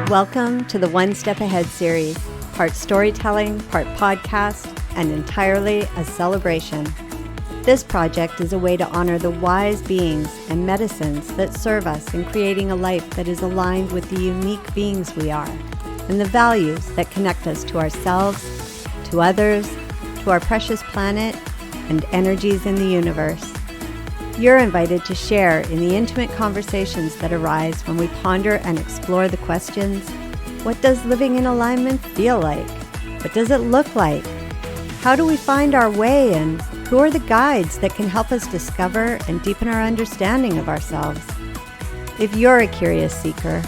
Welcome to the One Step Ahead series, part storytelling, part podcast, and entirely a celebration. This project is a way to honor the wise beings and medicines that serve us in creating a life that is aligned with the unique beings we are, and the values that connect us to ourselves, to others, to our precious planet, and energies in the universe. You're invited to share in the intimate conversations that arise when we ponder and explore the questions: what does living in alignment feel like? What does it look like? How do we find our way, and who are the guides that can help us discover and deepen our understanding of ourselves? If you're a curious seeker,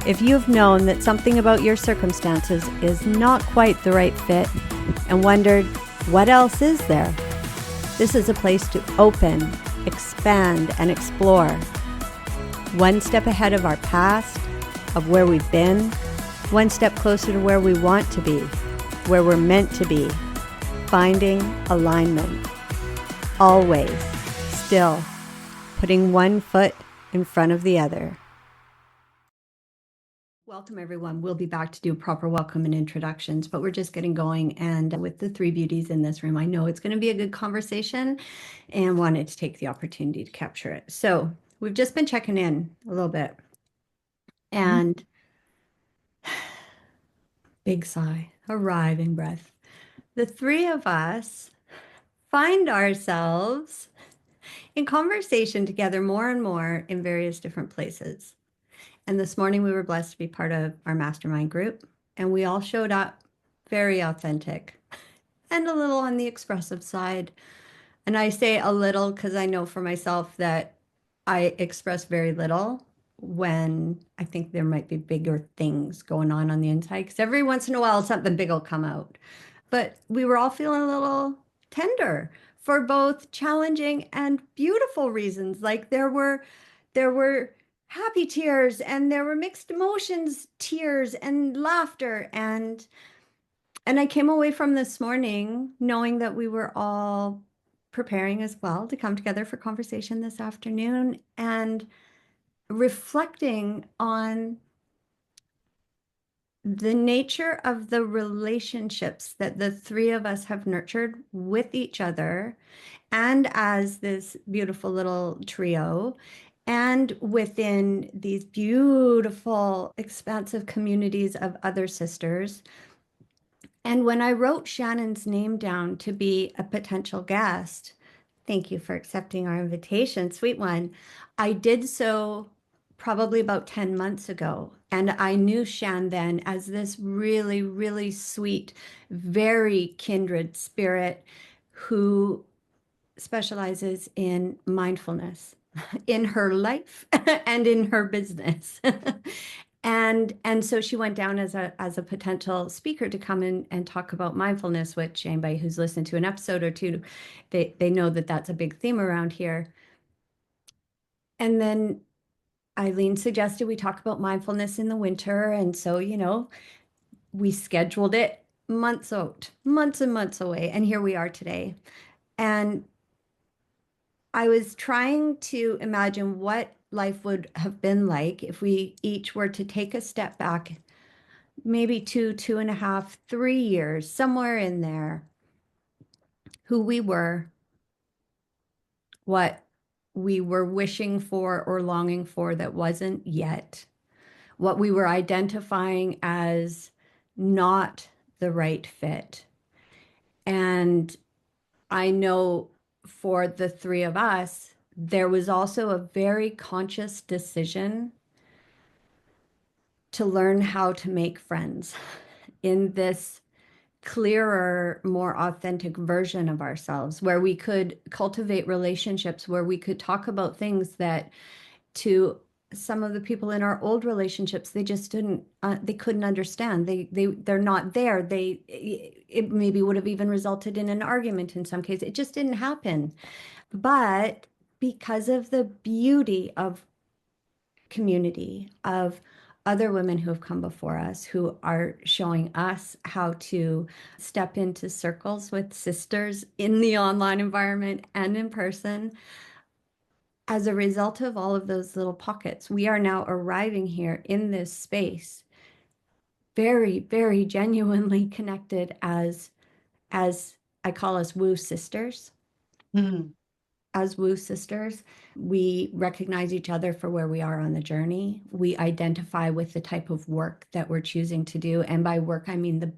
if you've known that something about your circumstances is not quite the right fit and wondered, what else is there? This is a place to open, expand, and explore. One step ahead of our past, of where we've been, one step closer to where we want to be, where we're meant to be, finding alignment. Always, still, putting one foot in front of the other. Welcome, everyone. We'll be back to do proper welcome and introductions, but we're just getting going. And with the three beauties in this room, I know it's going to be a good conversation and wanted to take the opportunity to capture it. So we've just been checking in a little bit. And big sigh, arriving breath. The three of us find ourselves in conversation together more and more in various different places. And this morning we were blessed to be part of our mastermind group, and we all showed up very authentic and a little on the expressive side. And I say a little because I know for myself that I express very little when I think there might be bigger things going on the inside, because every once in a while something big will come out. But we were all feeling a little tender for both challenging and beautiful reasons. Like there were happy tears, and there were mixed emotions, tears and laughter. And I came away from this morning knowing that we were all preparing as well to come together for conversation this afternoon and reflecting on the nature of the relationships that the three of us have nurtured with each other and as this beautiful little trio, and within these beautiful, expansive communities of other sisters. And when I wrote Shannon's name down to be a potential guest, thank you for accepting our invitation, sweet one. I did so probably about 10 months ago. And I knew Shan then as this really, really sweet, very kindred spirit who specializes in mindfulness in her life and in her business. And so she went down as a potential speaker to come in and talk about mindfulness, which anybody who's listened to an episode or two, they know that that's a big theme around here. And then Eileen suggested we talk about mindfulness in the winter. And so, we scheduled it months out, months and months away. And here we are today. And I was trying to imagine what life would have been like if we each were to take a step back, maybe 2.5, 3 years, somewhere in there, who we were, what we were wishing for or longing for that wasn't yet, what we were identifying as not the right fit. And I know for the three of us, there was also a very conscious decision to learn how to make friends in this clearer, more authentic version of ourselves, where we could cultivate relationships, where we could talk about things that to some of the people in our old relationships, they just didn't, they couldn't understand. They're not there. It maybe would have even resulted in an argument in some cases. It just didn't happen. But because of the beauty of community, of other women who have come before us, who are showing us how to step into circles with sisters in the online environment and in person, as a result of all of those little pockets, we are now arriving here in this space very, very genuinely connected as I call us woo sisters. Mhm. As woo sisters, we recognize each other for where we are on the journey. We identify with the type of work that we're choosing to do. And by work, I mean the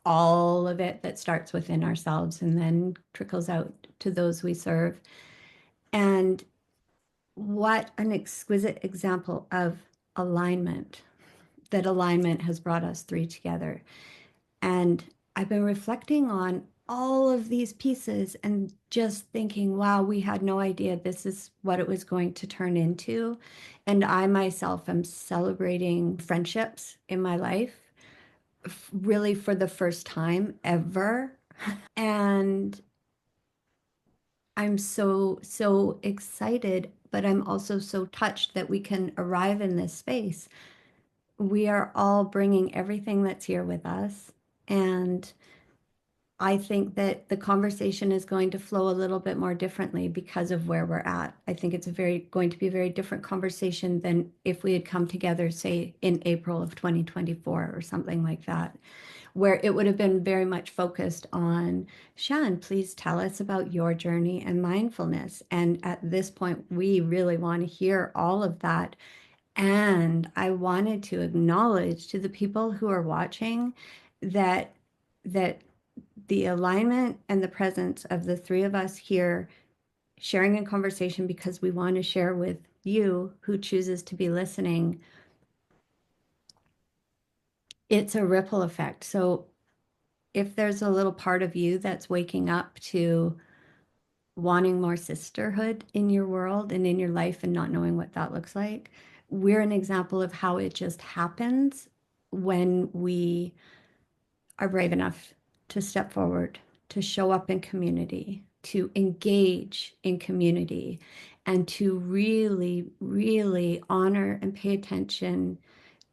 all of it that starts within ourselves and then trickles out to those we serve. And what an exquisite example of alignment, that alignment has brought us three together. And I've been reflecting on all of these pieces and just thinking, wow, we had no idea this is what it was going to turn into. And I myself am celebrating friendships in my life, really for the first time ever. And I'm so, so excited, but I'm also so touched that we can arrive in this space. We are all bringing everything that's here with us. And I think that the conversation is going to flow a little bit more differently because of where we're at. I think it's going to be a very different conversation than if we had come together, say, in April of 2024 or something like that, where it would have been very much focused on, Shan, please tell us about your journey and mindfulness. And at this point, we really want to hear all of that. And I wanted to acknowledge to the people who are watching that that the alignment and the presence of the three of us here sharing a conversation because we want to share with you who chooses to be listening, it's a ripple effect. So if there's a little part of you that's waking up to wanting more sisterhood in your world and in your life and not knowing what that looks like, we're an example of how it just happens when we are brave enough to step forward, to show up in community, to engage in community, and to really, really honor and pay attention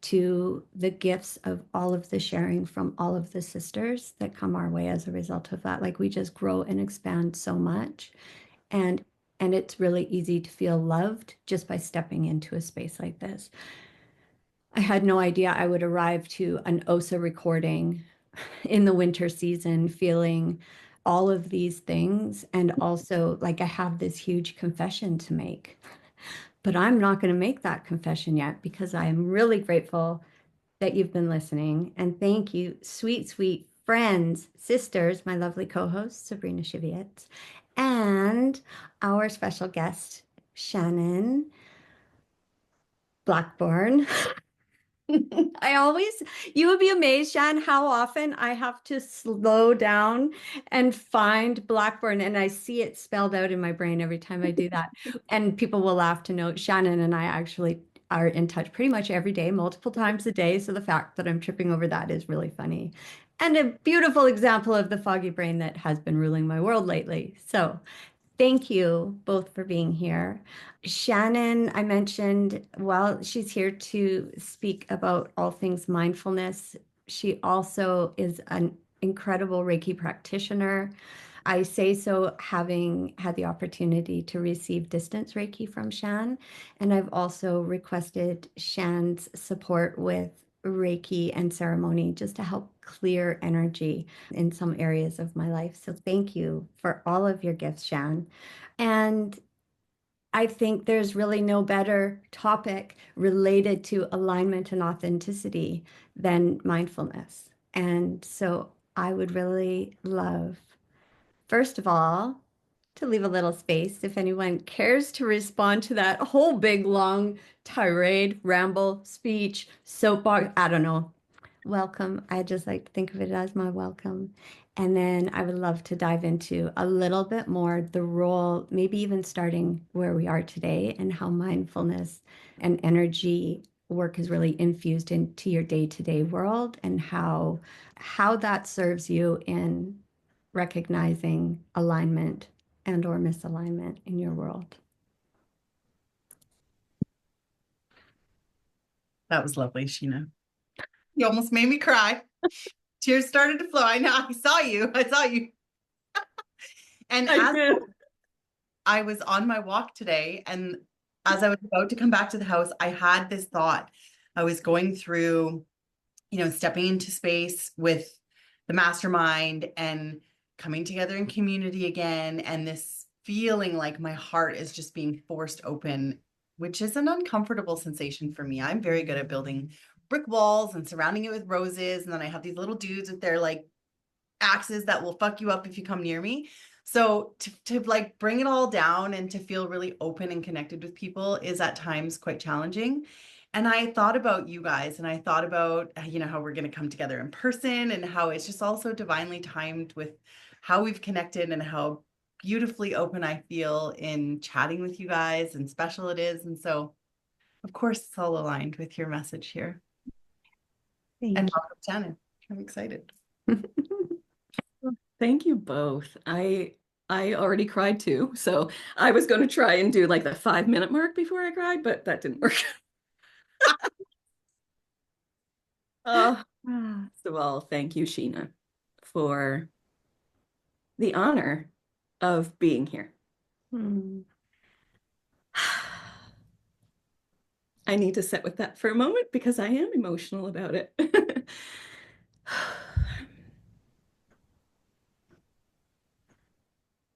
to the gifts of all of the sharing from all of the sisters that come our way as a result of that. Like we just grow and expand so much. And it's really easy to feel loved just by stepping into a space like this. I had no idea I would arrive to an OSA recording in the winter season feeling all of these things. And also, like, I have this huge confession to make, but I'm not going to make that confession yet because I am really grateful that you've been listening. And thank you, sweet, sweet friends, sisters, my lovely co host, Sabrina Chevietz, and our special guest, Shannon Blackbourn. I always, you would be amazed, Shan, how often I have to slow down and find Blackburn, and I see it spelled out in my brain every time I do that. And people will laugh to know Shannon and I actually are in touch pretty much every day, multiple times a day. So the fact that I'm tripping over that is really funny. And a beautiful example of the foggy brain that has been ruling my world lately. So thank you both for being here. Shannon, I mentioned, well, she's here to speak about all things mindfulness. She also is an incredible Reiki practitioner. I say so having had the opportunity to receive distance Reiki from Shan, and I've also requested Shan's support with Reiki and ceremony just to help clear energy in some areas of my life. So thank you for all of your gifts, Shan. And I think there's really no better topic related to alignment and authenticity than mindfulness. And so I would really love, first of all, to leave a little space if anyone cares to respond to that whole big long tirade, ramble, speech, soapbox, I don't know. Welcome. I just like to think of it as my welcome. And then I would love to dive into a little bit more the role, maybe even starting where we are today and how mindfulness and energy work is really infused into your day-to-day world and how that serves you in recognizing alignment and or misalignment in your world. That was lovely, Sheena. You almost made me cry. Tears started to flow. I know. I saw you. I saw you. And I as do. I was on my walk today, and as I was about to come back to the house, I had this thought. I was going through stepping into space with the mastermind and coming together in community again, and this feeling like my heart is just being forced open, which is an uncomfortable sensation for me. I'm very good at building brick walls and surrounding it with roses. And then I have these little dudes with their like axes that will fuck you up if you come near me. So to like bring it all down and to feel really open and connected with people is at times quite challenging. And I thought about you guys, and I thought about, how we're going to come together in person, and how it's just also divinely timed with how we've connected and how beautifully open I feel in chatting with you guys and special it is. And so, of course, it's all aligned with your message here. And welcome, Shannon. I'm excited. Thank you both. I already cried too, so I was going to try and do like the 5-minute mark before I cried, but that didn't work. First of all, thank you, Sheena, for the honor of being here. I need to sit with that for a moment because I am emotional about it.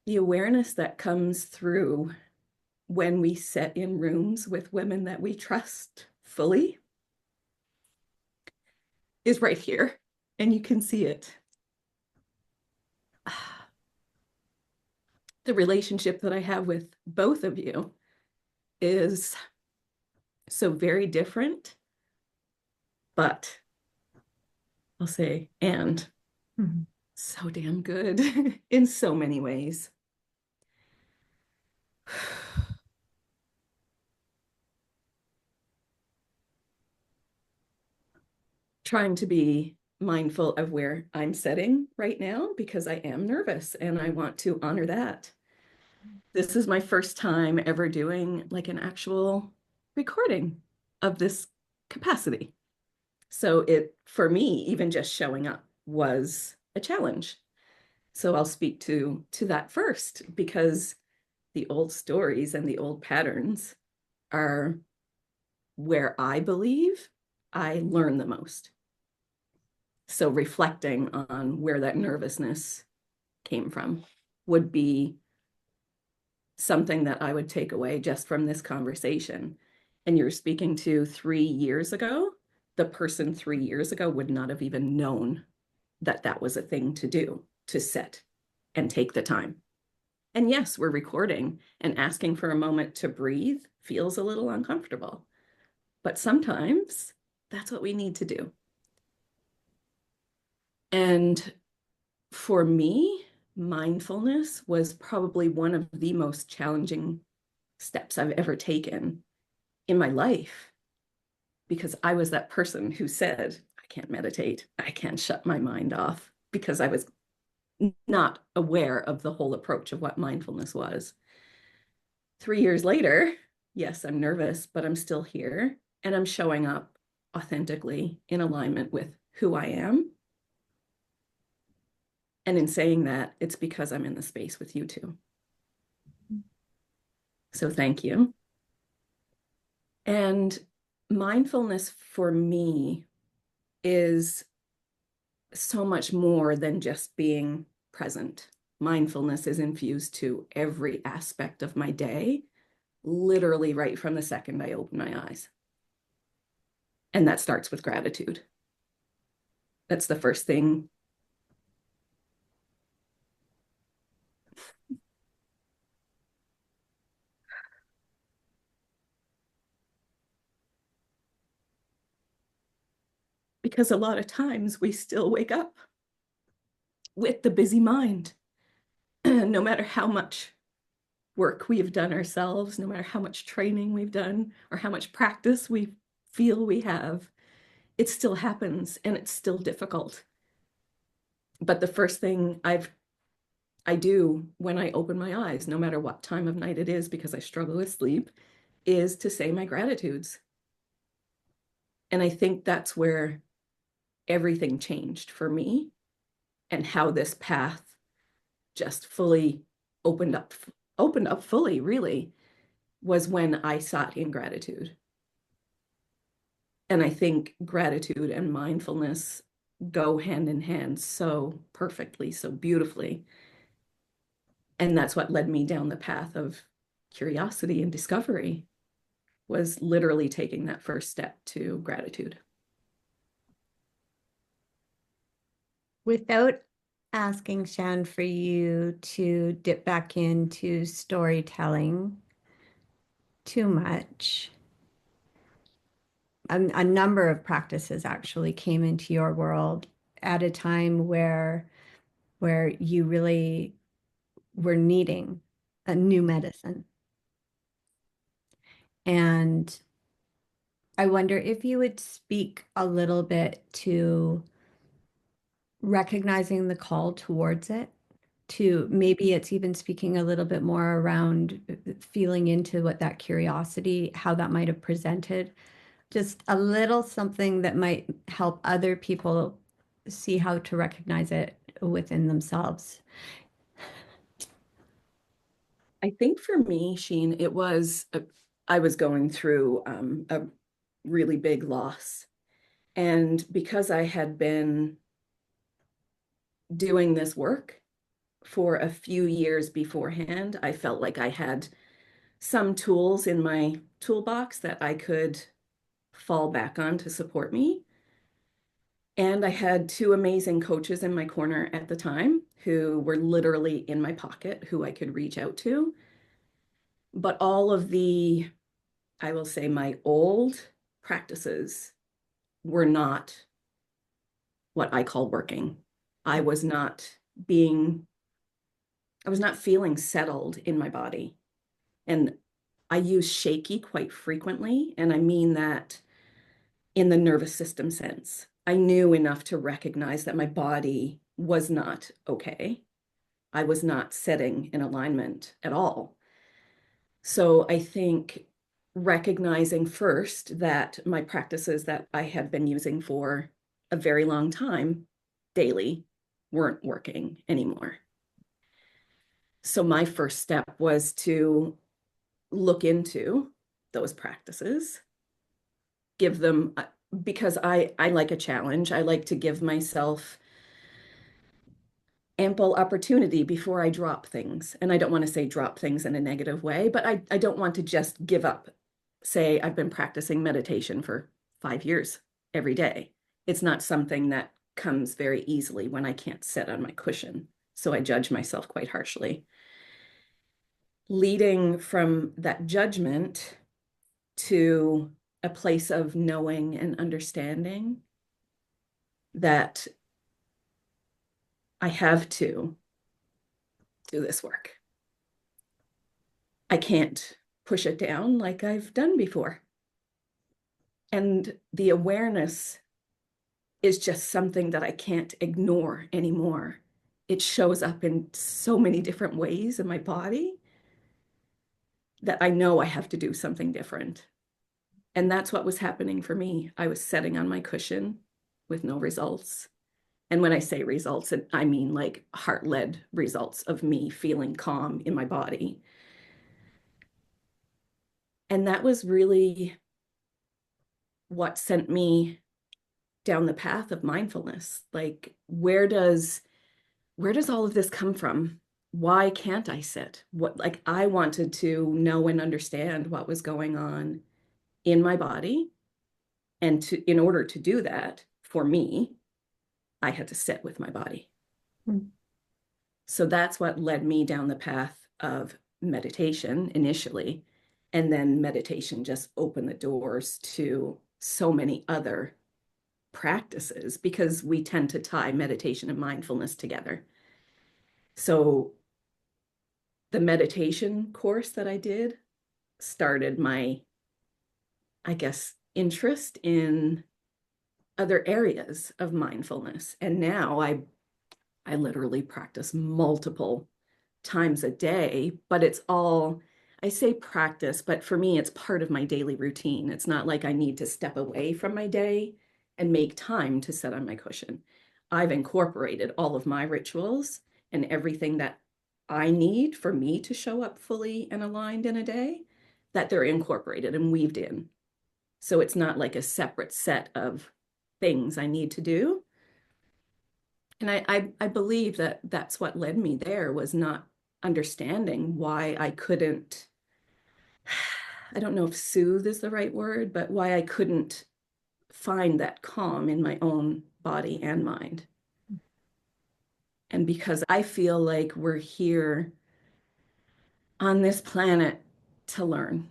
The awareness that comes through when we sit in rooms with women that we trust fully is right here, and you can see it. The relationship that I have with both of you is so very different, but I'll say, and so damn good in so many ways. Trying to be mindful of where I'm sitting right now because I am nervous and I want to honor that. This is my first time ever doing like an actual recording of this capacity. So for me, even just showing up was a challenge. So I'll speak to that first, because the old stories and the old patterns are where I believe I learn the most. So reflecting on where that nervousness came from would be something that I would take away just from this conversation. And you're speaking to 3 years ago. The person 3 years ago would not have even known that that was a thing to do, to sit and take the time. And yes, we're recording, and asking for a moment to breathe feels a little uncomfortable. But sometimes that's what we need to do. And for me, mindfulness was probably one of the most challenging steps I've ever taken in my life, because I was that person who said, I can't meditate, I can't shut my mind off, because I was not aware of the whole approach of what mindfulness was. 3 years later, yes, I'm nervous, but I'm still here, and I'm showing up authentically in alignment with who I am. And in saying that, it's because I'm in the space with you too. So thank you. And mindfulness for me is so much more than just being present. Mindfulness is infused to every aspect of my day, literally right from the second I open my eyes. And that starts with gratitude. That's the first thing. Because a lot of times we still wake up with the busy mind, no matter how much work we've done ourselves, no matter how much training we've done or how much practice we feel we have, it still happens and it's still difficult. But the first thing I do when I open my eyes, no matter what time of night it is, because I struggle with sleep, is to say my gratitudes. And I think that's where everything changed for me, and how this path just fully opened up fully, really, was when I sat in gratitude. And I think gratitude and mindfulness go hand in hand so perfectly, so beautifully. And that's what led me down the path of curiosity and discovery, was literally taking that first step to gratitude. Without asking Shan for you to dip back into storytelling too much, a number of practices actually came into your world at a time where you really were needing a new medicine. And I wonder if you would speak a little bit to recognizing the call towards it, to maybe it's even speaking a little bit more around feeling into what that curiosity, how that might have presented, just a little something that might help other people see how to recognize it within themselves. I think for me, Sheen, I was going through a really big loss. And because I had been doing this work for a few years beforehand, I felt like I had some tools in my toolbox that I could fall back on to support me. And I had two amazing coaches in my corner at the time who were literally in my pocket, who I could reach out to. But all of the, I will say, my old practices were not what I call working. I was not being, I was not feeling settled in my body. And I use shaky quite frequently. And I mean that in the nervous system sense. I knew enough to recognize that my body was not okay. I was not setting in alignment at all. So I think recognizing first that my practices that I had been using for a very long time daily weren't working anymore. So my first step was to look into those practices, give them, because I like a challenge. I like to give myself ample opportunity before I drop things. And I don't want to say drop things in a negative way, but I don't want to just give up. Say I've been practicing meditation for 5 years every day. It's not something that comes very easily when I can't sit on my cushion. So I judge myself quite harshly. Leading from that judgment to a place of knowing and understanding that I have to do this work. I can't push it down like I've done before. And the awareness is just something that I can't ignore anymore. It shows up in so many different ways in my body that I know I have to do something different. And that's what was happening for me. I was sitting on my cushion with no results. And when I say results, I mean like heart-led results of me feeling calm in my body. And that was really what sent me down the path of mindfulness. Like, where does all of this come from? Why can't I sit? Like, I wanted to know and understand what was going on in my body. And in order to do that, for me, I had to sit with my body. Mm. So that's what led me down the path of meditation initially. And then meditation just opened the doors to so many other practices, because we tend to tie meditation and mindfulness together. So the meditation course that I did started my, I guess, interest in other areas of mindfulness. And now I literally practice multiple times a day, but it's all, I say practice, but for me, it's part of my daily routine. It's not like I need to step away from my day and make time to sit on my cushion. I've incorporated all of my rituals and everything that I need for me to show up fully and aligned in a day, that they're incorporated and weaved in. So it's not like a separate set of things I need to do. And I believe that that's what led me there, was not understanding why I couldn't, I don't know if soothe is the right word, but why I couldn't find that calm in my own body and mind. And because I feel like we're here on this planet to learn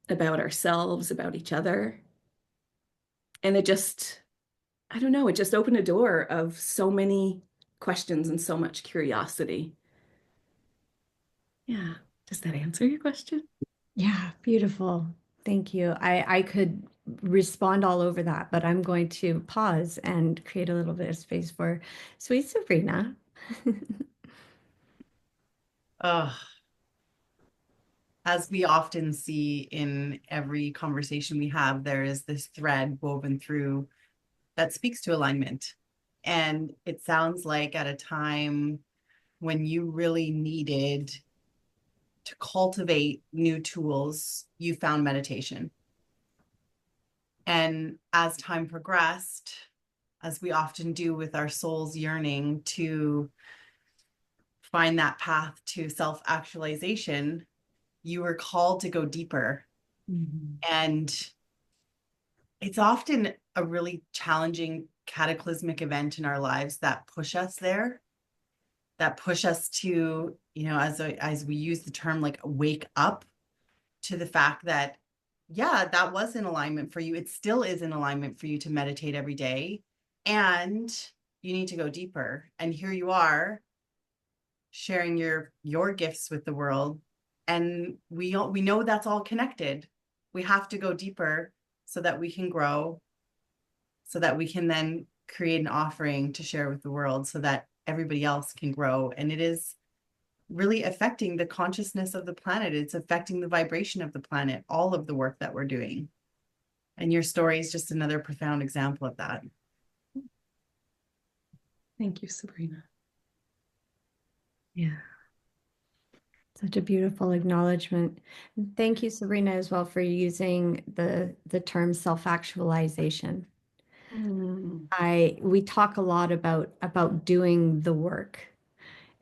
about ourselves, about each other. And it just, I don't know, it just opened a door of so many questions and so much curiosity. Yeah. Does that answer your question? Yeah, beautiful. Thank you. I could respond all over that, but I'm going to pause and create a little bit of space for sweet Sabrina. Oh, as we often see in every conversation we have, there is this thread woven through that speaks to alignment. And it sounds like at a time when you really needed to cultivate new tools, you found meditation. And as time progressed, as we often do with our soul's yearning to find that path to self-actualization, you were called to go deeper. Mm-hmm. And it's often a really challenging cataclysmic event in our lives that push us there, that push us to, as we use the term, like wake up to the fact that, yeah, that was in alignment for you. It still is in alignment for you to meditate every day. And you need to go deeper. And here you are sharing your gifts with the world. And we know that's all connected. We have to go deeper so that we can grow, so that we can then create an offering to share with the world so that everybody else can grow. And it is really affecting the consciousness of the planet. It's affecting the vibration of the planet, all of the work that we're doing. And your story is just another profound example of that. Thank you, Sabrina. Yeah. Such a beautiful acknowledgement. Thank you, Sabrina, as well, for using the term self-actualization. Mm. We talk a lot about doing the work.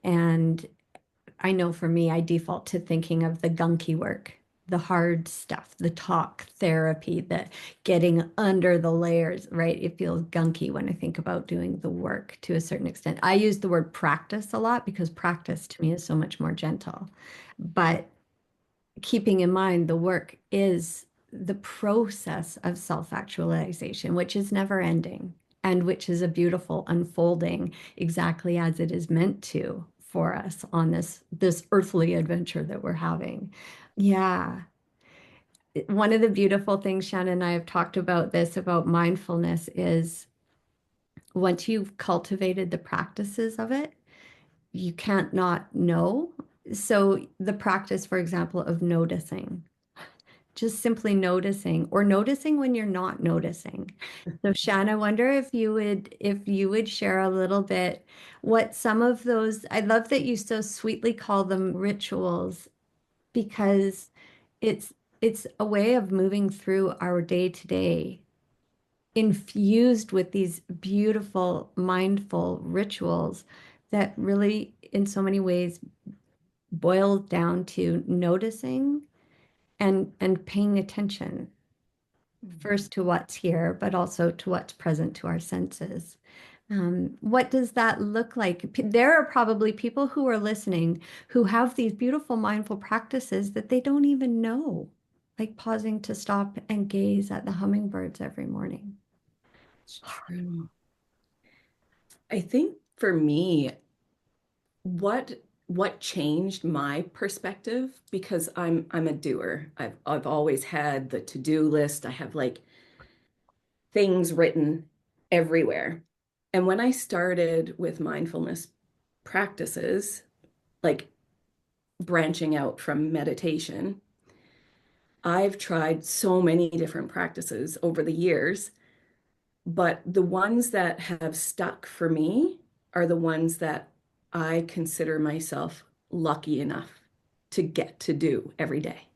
And I know for me, I default to thinking of the gunky work, the hard stuff, the talk therapy, the getting under the layers, right? It feels gunky when I think about doing the work to a certain extent. I use the word practice a lot because practice to me is so much more gentle. But keeping in mind the work is the process of self-actualization, which is never ending and which is a beautiful unfolding exactly as it is meant to for us on this earthly adventure that we're having. Yeah. One of the beautiful things Shannon and I have talked about this about mindfulness is once you've cultivated the practices of it, you can't not know. So the practice, for example, of noticing, just simply noticing or noticing when you're not noticing. So Shan, I wonder if you would share a little bit what some of those, I love that you so sweetly call them rituals because it's it's a way of moving through our day to day infused with these beautiful mindful rituals that really in so many ways boil down to noticing and paying attention first to what's here, but also to what's present to our senses. What does that look like? There are probably people who are listening who have these beautiful mindful practices that they don't even know, like pausing to stop and gaze at the hummingbirds every morning. It's true. I think for me, what changed my perspective, because I'm a doer. I've always had the to-do list. I have like things written everywhere. And when I started with mindfulness practices, like branching out from meditation, I've tried so many different practices over the years, but the ones that have stuck for me are the ones that I consider myself lucky enough to get to do every day.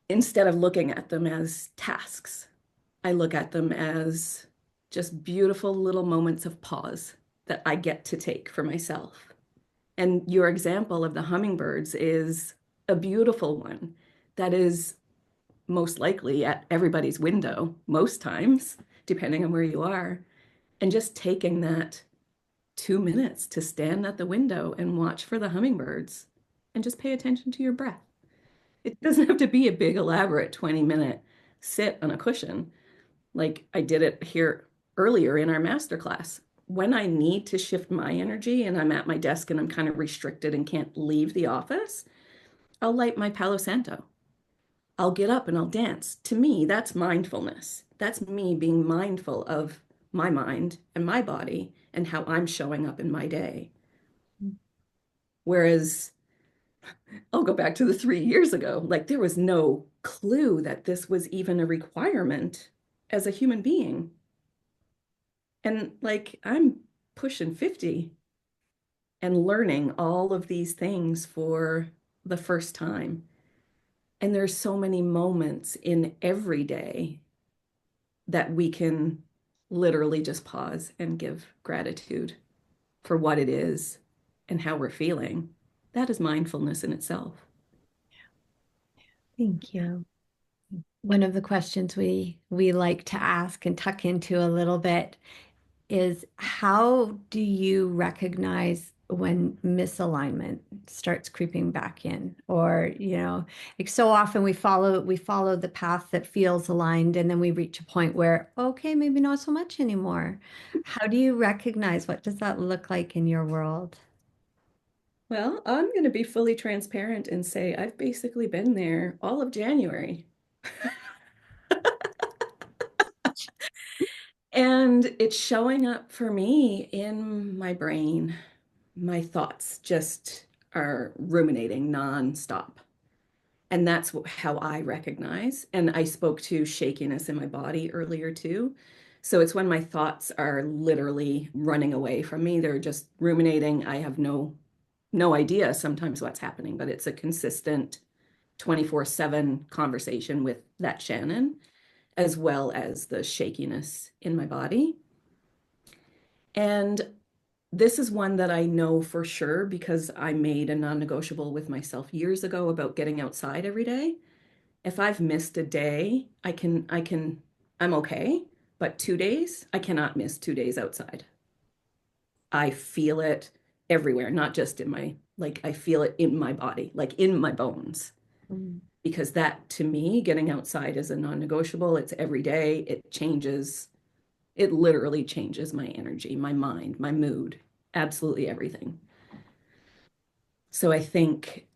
instead of looking at them as tasks, I look at them as just beautiful little moments of pause that I get to take for myself. And your example of the hummingbirds is a beautiful one that is most likely at everybody's window, most times, depending on where you are. And just taking that 2 minutes to stand at the window and watch for the hummingbirds and just pay attention to your breath. It doesn't have to be a big, elaborate 20-minute sit on a cushion. Like I did it here earlier in our masterclass. When I need to shift my energy and I'm at my desk and I'm kind of restricted and can't leave the office, I'll light my Palo Santo. I'll get up and I'll dance. To me, that's mindfulness. That's me being mindful of my mind and my body and how I'm showing up in my day. Whereas I'll go back to the 3 years ago, like there was no clue that this was even a requirement as a human being. And like I'm pushing 50 and learning all of these things for the first time. And there's so many moments in every day that we can literally just pause and give gratitude for what it is and how we're feeling. That is mindfulness in itself. Thank you. One of the questions we like to ask and tuck into a little bit is how do you recognize when misalignment starts creeping back in? Or, like so often we follow the path that feels aligned and then we reach a point where, okay, maybe not so much anymore. How do you recognize what does that look like in your world? Well, I'm going to be fully transparent and say I've basically been there all of January. And it's showing up for me in my brain. My thoughts just are ruminating nonstop. And that's how I recognize. And I spoke to shakiness in my body earlier too. So it's when my thoughts are literally running away from me. They're just ruminating. I have no idea sometimes what's happening, but it's a consistent 24/7 conversation with that Shannon, as well as the shakiness in my body. And this is one that I know for sure because I made a non-negotiable with myself years ago about getting outside every day. If I've missed a day, I'm okay, but 2 days, I cannot miss 2 days outside. I feel it everywhere, not just like I feel it in my body, like in my bones. Mm. Because that to me, getting outside is a non-negotiable. It's every day. It literally changes my energy, my mind, my mood, absolutely everything. So I think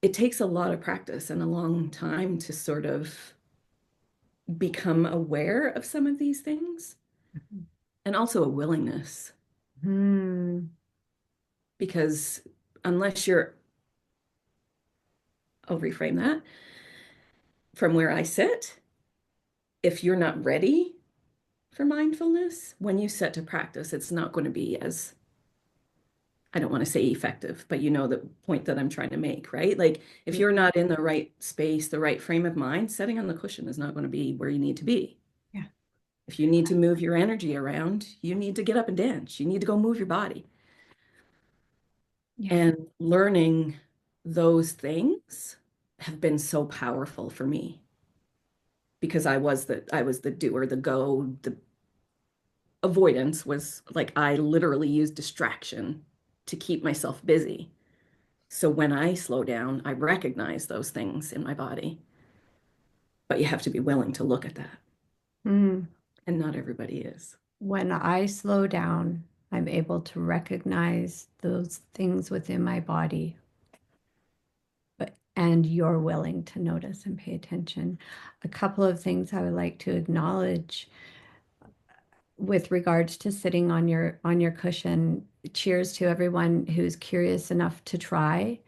it takes a lot of practice and a long time to sort of become aware of some of these things and also a willingness. Hmm. Because unless you're, I'll reframe that from where I sit, if you're not ready for mindfulness, when you set to practice, it's not going to be as, I don't want to say effective, but you know the point that I'm trying to make, right? Like if you're not in the right space, the right frame of mind, sitting on the cushion is not going to be where you need to be. Yeah. If you need to move your energy around, you need to get up and dance. You need to go move your body. Yeah. And learning those things have been so powerful for me because I was the doer, the go, the avoidance was like I literally used distraction to keep myself busy. So when I slow down, I recognize those things in my body. But you have to be willing to look at that. Mm. And not everybody is. When I slow down, I'm able to recognize those things within my body, and you're willing to notice and pay attention. A couple of things I would like to acknowledge with regards to sitting on your cushion. Cheers to everyone who's curious enough to try.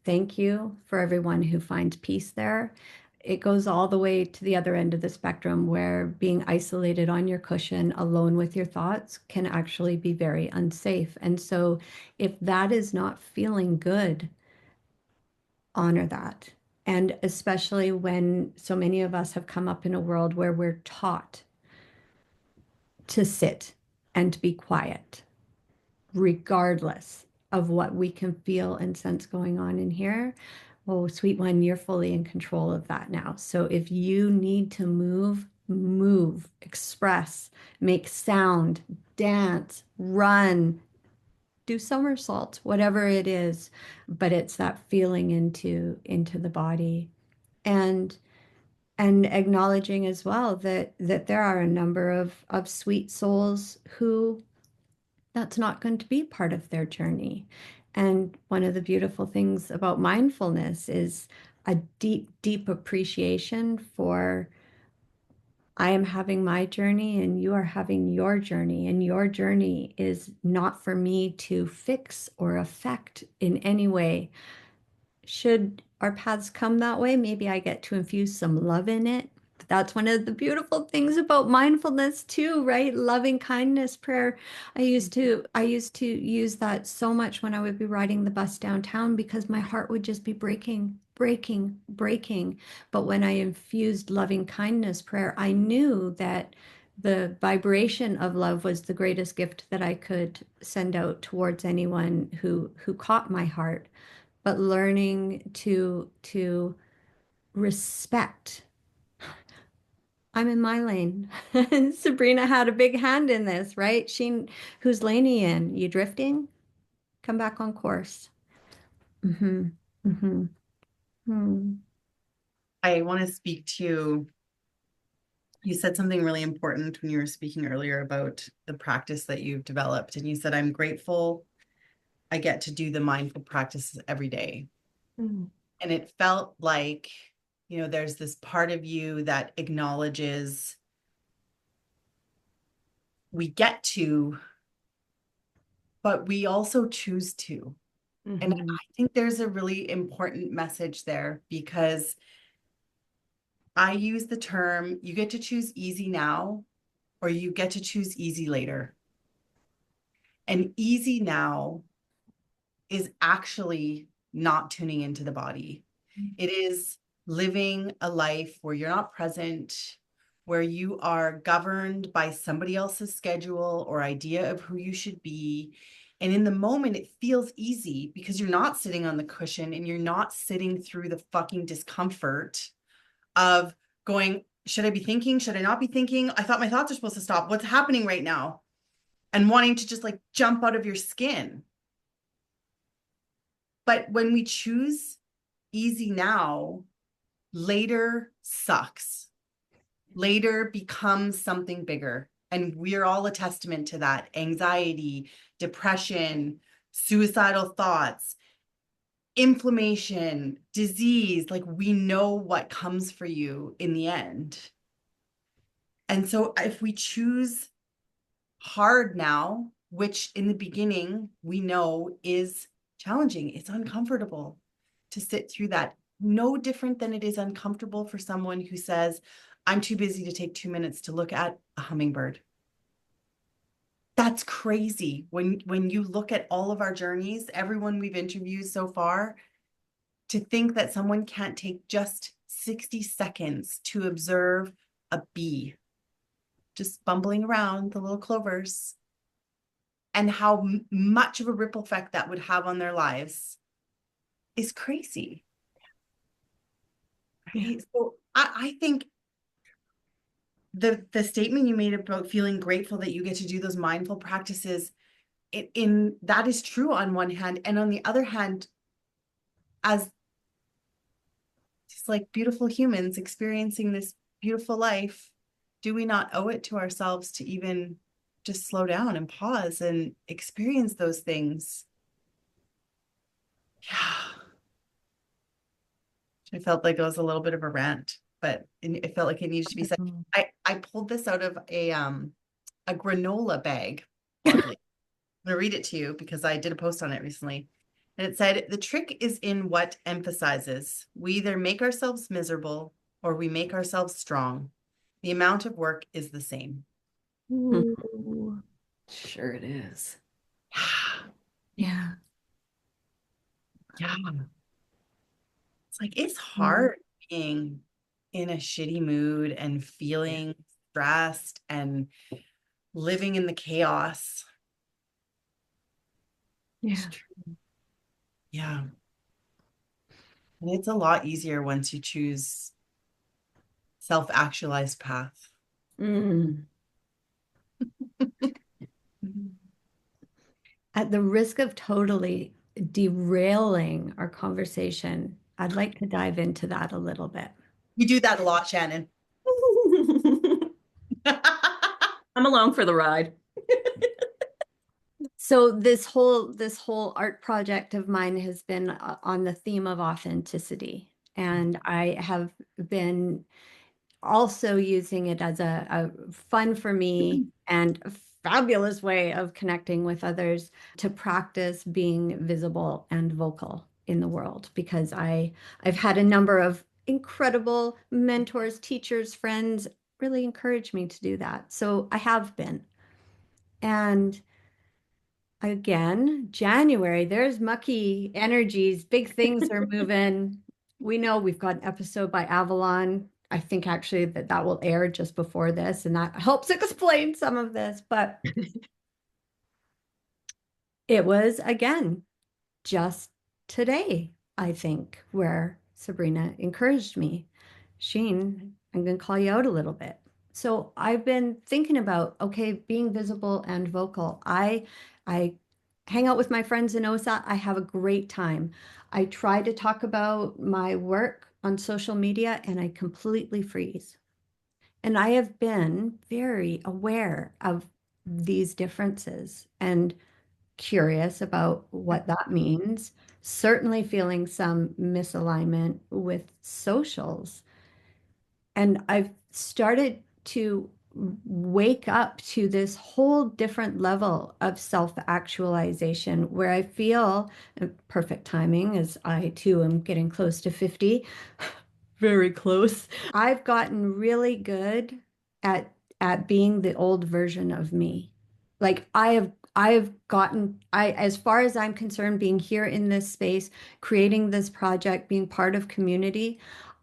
Thank you for everyone who finds peace there. It goes all the way to the other end of the spectrum where being isolated on your cushion alone with your thoughts can actually be very unsafe. And so if that is not feeling good, honor that And especially when so many of us have come up in a world where we're taught to sit and be quiet, regardless of what we can feel and sense going on in here. Oh, sweet one, you're fully in control of that now. So if you need to move, move, express, make sound, dance, run, do somersaults, whatever it is, but it's that feeling into the body. And acknowledging as well that there are a number of sweet souls who that's not going to be part of their journey. And one of the beautiful things about mindfulness is a deep, deep appreciation for I am having my journey and you are having your journey. And your journey is not for me to fix or affect in any way. Should our paths come that way, maybe I get to infuse some love in it. But that's one of the beautiful things about mindfulness too, right? Loving kindness prayer. I used to use that so much when I would be riding the bus downtown because my heart would just be breaking, breaking, breaking. But when I infused loving kindness prayer, I knew that the vibration of love was the greatest gift that I could send out towards anyone who caught my heart, but learning to respect. I'm in my lane. Sabrina had a big hand in this, right? Whose lane are you in? You drifting? Come back on course. Mm-hmm. Mm-hmm. Hmm. I want to speak to, you said something really important when you were speaking earlier about the practice that you've developed. And you said, I'm grateful I get to do the mindful practices every day. Mm. And it felt like, there's this part of you that acknowledges we get to, but we also choose to. And Mhm. I think there's a really important message there because I use the term, you get to choose easy now, or you get to choose easy later. And easy now is actually not tuning into the body. It is living a life where you're not present, where you are governed by somebody else's schedule or idea of who you should be. And in the moment, it feels easy because you're not sitting on the cushion and you're not sitting through the fucking discomfort of going, should I be thinking? Should I not be thinking? I thought my thoughts are supposed to stop. What's happening right now? And wanting to just like jump out of your skin. But when we choose easy now, later sucks. Later becomes something bigger. And we're all a testament to that. Anxiety, depression, suicidal thoughts, inflammation, disease, like we know what comes for you in the end. And so if we choose hard now, which in the beginning we know is challenging, it's uncomfortable to sit through that. No different than it is uncomfortable for someone who says, I'm too busy to take 2 minutes to look at a hummingbird. That's crazy. When you look at all of our journeys, everyone we've interviewed so far, to think that someone can't take just 60 seconds to observe a bee just bumbling around the little clovers and how much of a ripple effect that would have on their lives is crazy. Right? Yeah. So I think the statement you made about feeling grateful that you get to do those mindful practices in that is true on one hand, and on the other hand, as just like beautiful humans experiencing this beautiful life, do we not owe it to ourselves to even just slow down and pause and experience those things? Yeah. I felt like it was a little bit of a rant, but it felt like it needed to be said. I pulled this out of a granola bag, oddly. I'm going to read it to you because I did a post on it recently. And it said, the trick is in what emphasizes. We either make ourselves miserable or we make ourselves strong. The amount of work is the same. Ooh, sure it is. Yeah. Yeah. it's hard being in a shitty mood and feeling stressed and living in the chaos. Yeah. Yeah. And it's a lot easier once you choose self-actualized path. Mm. At the risk of totally derailing our conversation, I'd like to dive into that a little bit. You do that a lot, Shannon. I'm along for the ride. So this whole art project of mine has been on the theme of authenticity, and I have been also using it as a fun for me and a fabulous way of connecting with others to practice being visible and vocal in the world because I've had a number of incredible mentors, teachers, friends really encourage me to do that. So I have been. And again, January, there's mucky energies, big things are moving. We know we've got an episode by Avalon. I think actually that will air just before this, and that helps explain some of this. But it was, again, just today, I think, where Sabrina encouraged me. Sheen, I'm going to call you out a little bit. So I've been thinking about, okay, being visible and vocal. I hang out with my friends in OSA. I have a great time. I try to talk about my work on social media and I completely freeze. And I have been very aware of these differences and curious about what that means. Certainly feeling some misalignment with socials. And I've started to wake up to this whole different level of self-actualization where I feel perfect timing as I too am getting close to 50, very close. I've gotten really good at being the old version of me. Like I have gotten I as far as I'm concerned being here in this space, creating this project, being part of community,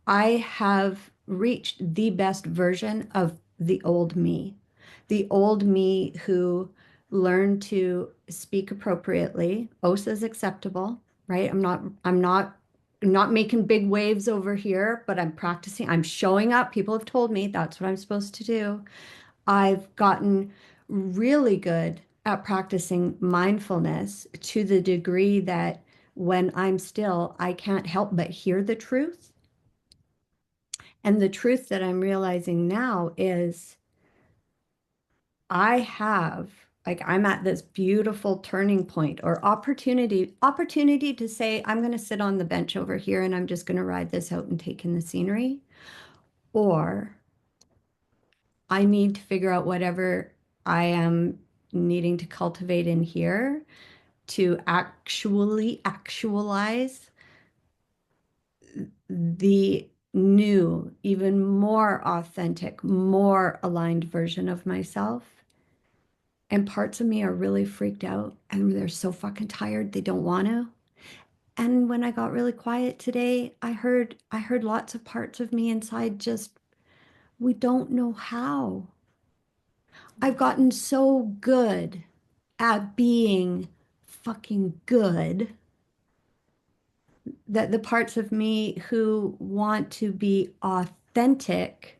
I have reached the best version of the old me. The old me who learned to speak appropriately. OSA is acceptable, right? I'm not making big waves over here, but I'm practicing. I'm showing up. People have told me that's what I'm supposed to do. I've gotten really good at practicing mindfulness to the degree that when I'm still, I can't help but hear the truth. And the truth that I'm realizing now is I have, like, I'm at this beautiful turning point or opportunity to say, I'm going to sit on the bench over here and I'm just going to ride this out and take in the scenery. Or I need to figure out whatever I am needing to cultivate in here to actually actualize the new, even more authentic, more aligned version of myself. And parts of me are really freaked out and they're so fucking tired they don't want to. And when I got really quiet today, I heard lots of parts of me inside just we don't know how. I've gotten so good at being fucking good that the parts of me who want to be authentic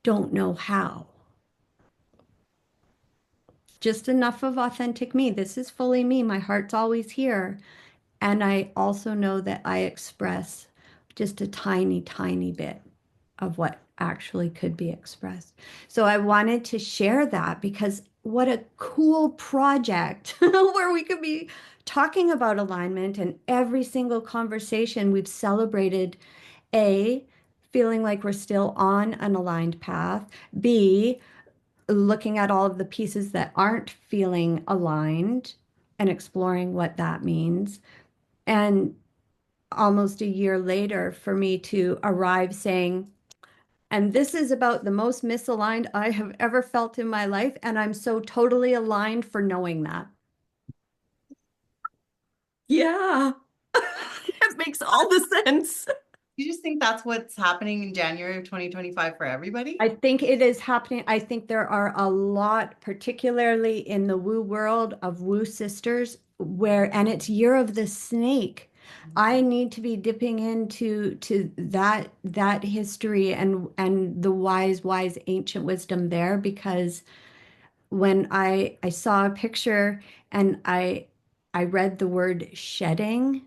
don't know how. Just enough of authentic me. This is fully me. My heart's always here. And I also know that I express just a tiny, tiny bit of what actually could be expressed. So I wanted to share that because what a cool project where we could be talking about alignment and every single conversation we've celebrated A, feeling like we're still on an aligned path, B, looking at all of the pieces that aren't feeling aligned and exploring what that means. And almost a year later, for me to arrive saying, and this is about the most misaligned I have ever felt in my life. And I'm so totally aligned for knowing that. Yeah. It all the sense. You just think that's what's happening in January of 2025 for everybody? I think it is happening. I think there are a lot, particularly in the woo world, of woo sisters where, and it's year of the snake. I need to be dipping into that history and the wise ancient wisdom there, because when I saw a picture and I read the word shedding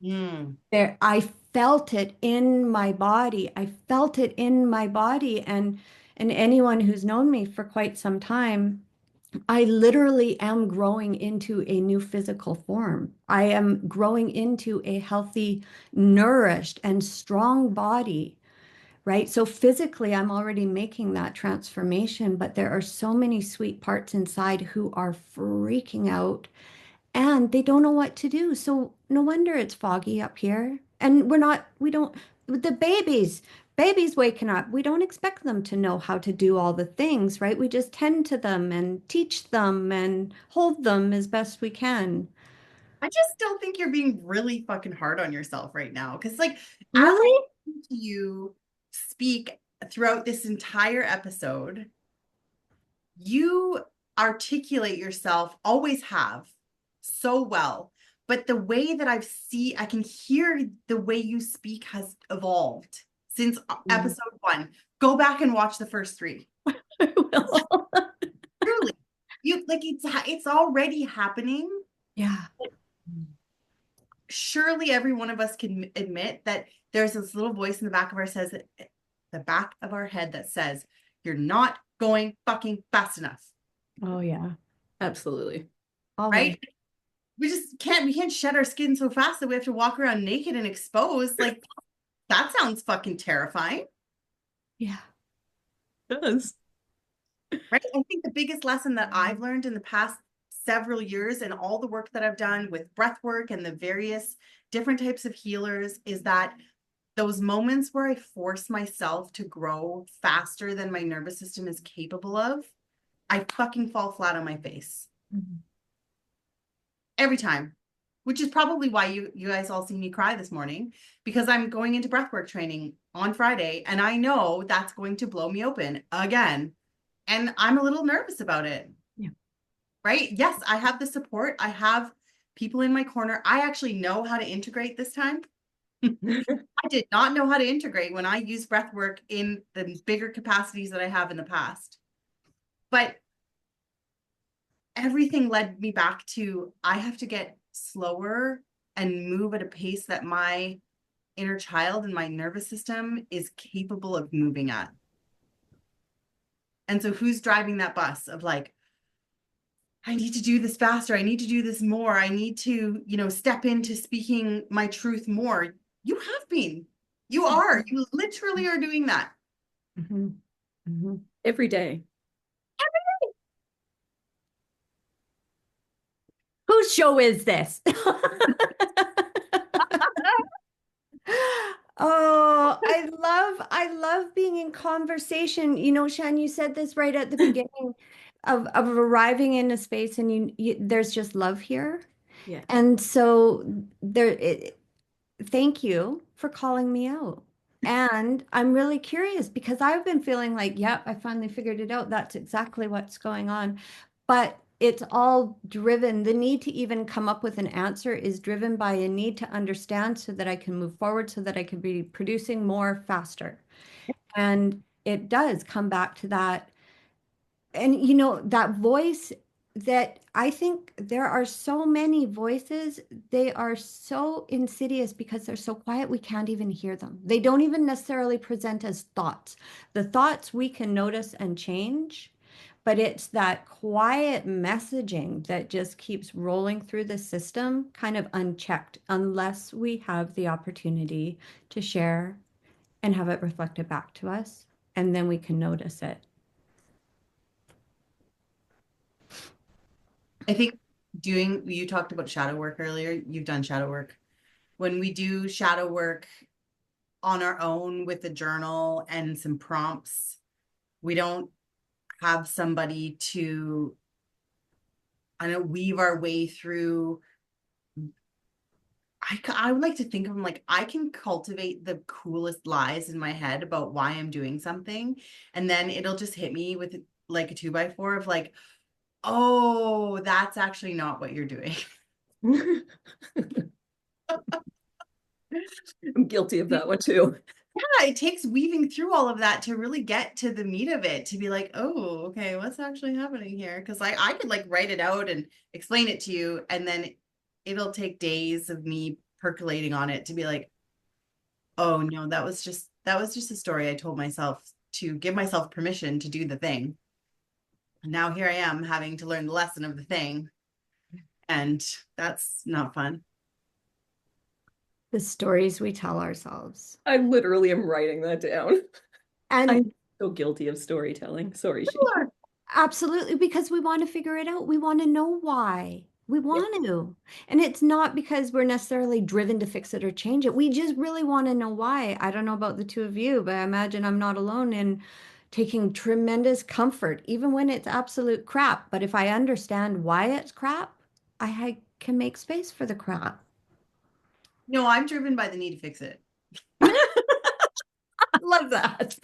Mm. there, I felt it in my body. I felt it in my body. And anyone who's known me for quite some time, I literally am growing into a new physical form. I am growing into a healthy, nourished, and strong body, right? So physically, I'm already making that transformation, but there are so many sweet parts inside who are freaking out and they don't know what to do. So no wonder it's foggy up here. And we don't, the babies waking up, we don't expect them to know how to do all the things, right? We just tend to them and teach them and hold them as best we can. I just still think you're being really fucking hard on yourself right now. Because, like, as I Really? listen to you speak throughout this entire episode, you articulate yourself, always have, so well. But the way that I can hear the way you speak has evolved since episode 1. Go back and watch the first 3. I will. Truly, you like it's already happening. Yeah. Surely every one of us can admit that there's this little voice in the back of our head that says, you're not going fucking fast enough. Oh yeah. Absolutely. Always. Right? We can't shed our skin so fast that we have to walk around naked and exposed. Like, that sounds fucking terrifying. Yeah. It does. Right? I think the biggest lesson that I've learned in the past several years and all the work that I've done with breath work and the various different types of healers is that those moments where I force myself to grow faster than my nervous system is capable of, I fucking fall flat on my face. Mhm. Every time, which is probably why you guys all see me cry this morning, because I'm going into breathwork training on Friday and I know that's going to blow me open again. And I'm a little nervous about it. Yeah. Right? Yes, I have the support. I have people in my corner. I actually know how to integrate this time. I did not know how to integrate when I used breath work in the bigger capacities that I have in the past. But everything led me back to I have to get slower and move at a pace that my inner child and my nervous system is capable of moving at. And so who's driving that bus of like, I need to do this faster. I need to do this more. I need to, step into speaking my truth more. You have been. You are. You literally are doing that. Mm-hmm. Mm-hmm. Every day. Whose show is this? Oh, I love being in conversation. You know, Shan, you said this right at the beginning of arriving in a space and there's just love here. Yeah. And so thank you for calling me out. And I'm really curious because I've been feeling like, yep, I finally figured it out. That's exactly what's going on. But it's all driven, the need to even come up with an answer is driven by a need to understand so that I can move forward, so that I can be producing more faster. And it does come back to that. And that voice that I think there are so many voices, they are so insidious because they're so quiet, we can't even hear them. They don't even necessarily present as thoughts. The thoughts we can notice and change, but it's that quiet messaging that just keeps rolling through the system, kind of unchecked, unless we have the opportunity to share and have it reflected back to us, and then we can notice it. I think you talked about shadow work earlier. You've done shadow work. When we do shadow work on our own with a journal and some prompts, we don't have somebody to, weave our way through I would like to think of them like I can cultivate the coolest lies in my head about why I'm doing something. And then it'll just hit me with like a 2x4 of like, oh, that's actually not what you're doing. I'm guilty of that one too. Yeah, it takes weaving through all of that to really get to the meat of it, to be like, oh, okay, what's actually happening here? Because I could like write it out and explain it to you, and then it'll take days of me percolating on it to be like, oh no, that was just a story I told myself to give myself permission to do the thing. And now here I am having to learn the lesson of the thing, and that's not fun. The stories we tell ourselves. I literally am writing that down. And I'm so guilty of storytelling. Sorry, Sheena. Sure. absolutely, because we want to figure it out. We want to know why. We want to. And it's not because we're necessarily driven to fix it or change it. We just really want to know why. I don't know about the two of you, but I imagine I'm not alone in taking tremendous comfort, even when it's absolute crap. But if I understand why it's crap, can make space for the crap. No, I'm driven by the need to fix it. Love that.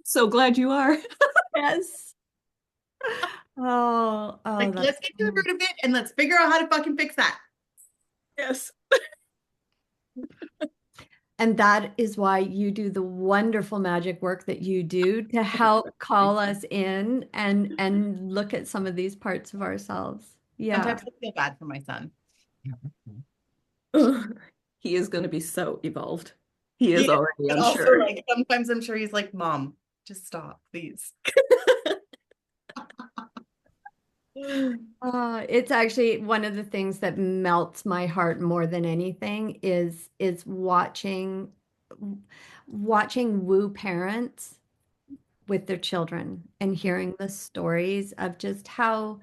So glad you are. Yes. Oh, Like, that's let's get to the root of it and let's figure out how to fucking fix that. Yes. and that is why you do the wonderful magic work that you do to help call us in and look at some of these parts of ourselves. Yeah. Sometimes I feel bad for my son. Ugh. He is going to be so evolved. He is Yeah, already, but I'm also sure. like sometimes I'm sure he's like, Mom, just stop, please. It's actually one of the things that melts my heart more than anything is watching woo parents with their children and hearing the stories of just how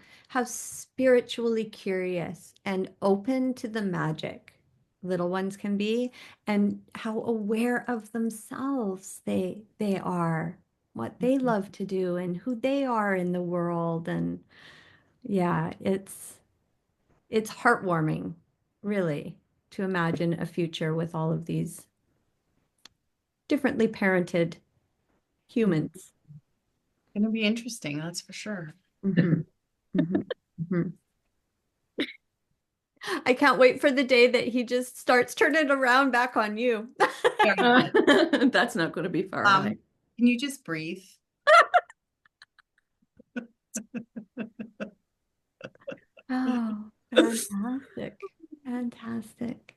spiritually curious and open to the magic little ones can be, and how aware of themselves they are, what they love to do and who they are in the world. And yeah, it's heartwarming, really, to imagine a future with all of these differently parented humans. Gonna be interesting, that's for sure. Mhm. Mhm. Mhm. I can't wait for the day that he just starts turning around back on you. Yeah. That's not going to be far away. Can you just breathe? Oh, fantastic. Fantastic.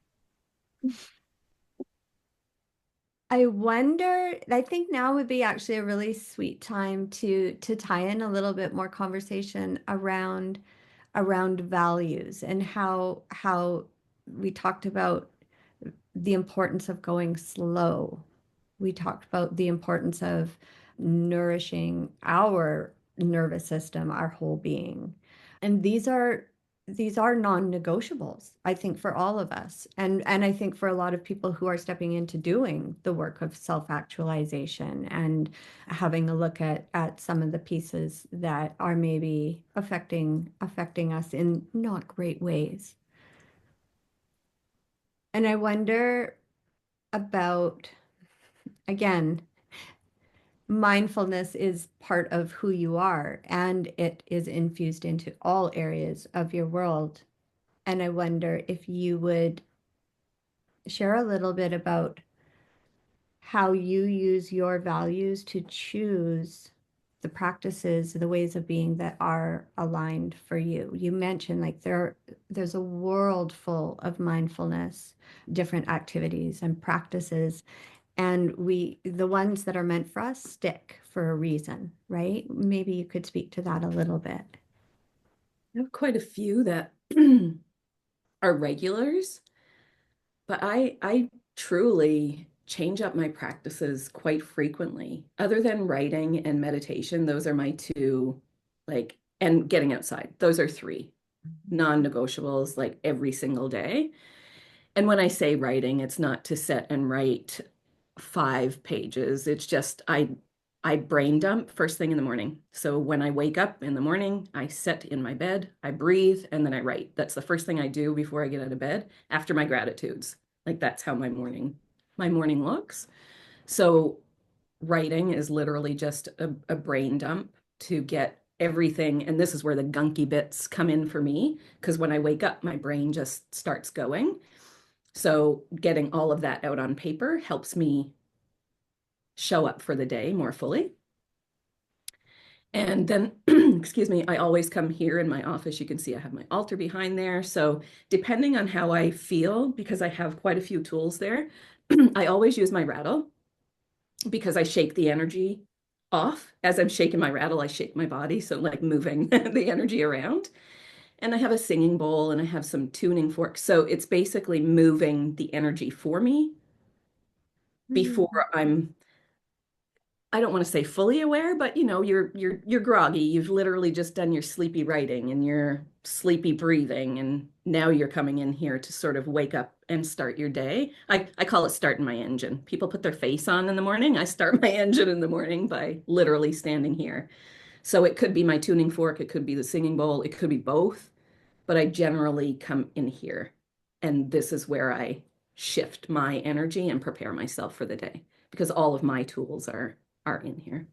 I wonder, I think now would be actually a really sweet time to tie in a little bit more conversation around values and how we talked about the importance of going slow. We talked about the importance of nourishing our nervous system, our whole being. And these are non-negotiables, I think, for all of us. And I think for a lot of people who are stepping into doing the work of self-actualization and having a look at some of the pieces that are maybe affecting us in not great ways. And I wonder about, again, mindfulness is part of who you are, and it is infused into all areas of your world. And I wonder if you would share a little bit about how you use your values to choose the practices, the ways of being that are aligned for you. You mentioned like there's a world full of mindfulness, different activities and practices, and the ones that are meant for us stick for a reason, right? Maybe you could speak to that a little bit. I have quite a few that are regulars, but I truly change up my practices quite frequently. Other than writing and meditation, those are my two, like, and getting outside. Those are three non-negotiables, like every single day. And when I say writing, it's not to sit and write 5 pages. It's just I I brain dump first thing in the morning. So when I wake up in the morning, I sit in my bed, I breathe, and then I write. That's the first thing I do before I get out of bed after my gratitudes. Like that's how my morning looks. So writing is literally just a brain dump to get everything. And this is where the gunky bits come in for me, because when I wake up, my brain just starts going. So getting all of that out on paper helps me show up for the day more fully. And then, excuse me, I always come here in my office. You can see I have my altar behind there. So depending on how I feel, because I have quite a few tools there, I always use my rattle because I shake the energy off. As I'm shaking my rattle, I shake my body. So like moving the energy around. And I have a singing bowl and I have some tuning forks. So it's basically moving the energy for me before I don't want to say fully aware, but you're groggy. You've literally just done your sleepy writing and your sleepy breathing, and now you're coming in here to sort of wake up and start your day. I call it starting my engine. People put their face on in the morning. I start my engine in the morning by literally standing here. So it could be my tuning fork, it could be the singing bowl, it could be both, but I generally come in here, and this is where I shift my energy and prepare myself for the day because all of my tools are in here.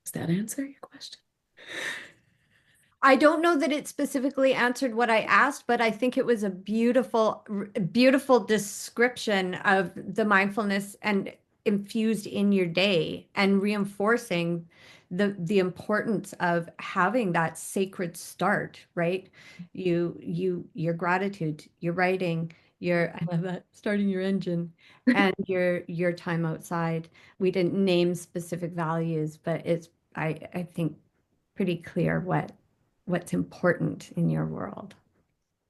Does that answer your question? I don't know that it specifically answered what I asked, but I think it was a beautiful, beautiful description of the mindfulness and infused in your day and reinforcing the importance of having that sacred start, right? Your gratitude, your writing, your, I love that, starting your engine and your time outside. We didn't name specific values, but it's I think pretty clear what's important in your world.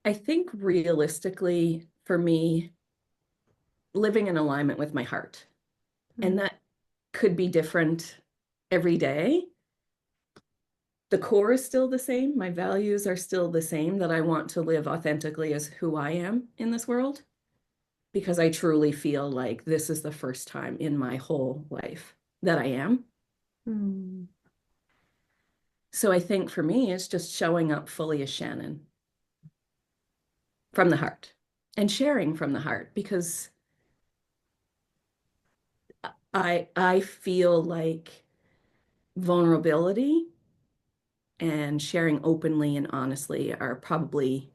I think realistically, for me, living in alignment with my heart, and that could be different every day. The core is still the same. My values are still the same, that I want to live authentically as who I am in this world, because I truly feel like this is the first time in my whole life that I am. Mm. So I think for me, it's just showing up fully as Shannon from the heart and sharing from the heart, because I feel like vulnerability and sharing openly and honestly are probably,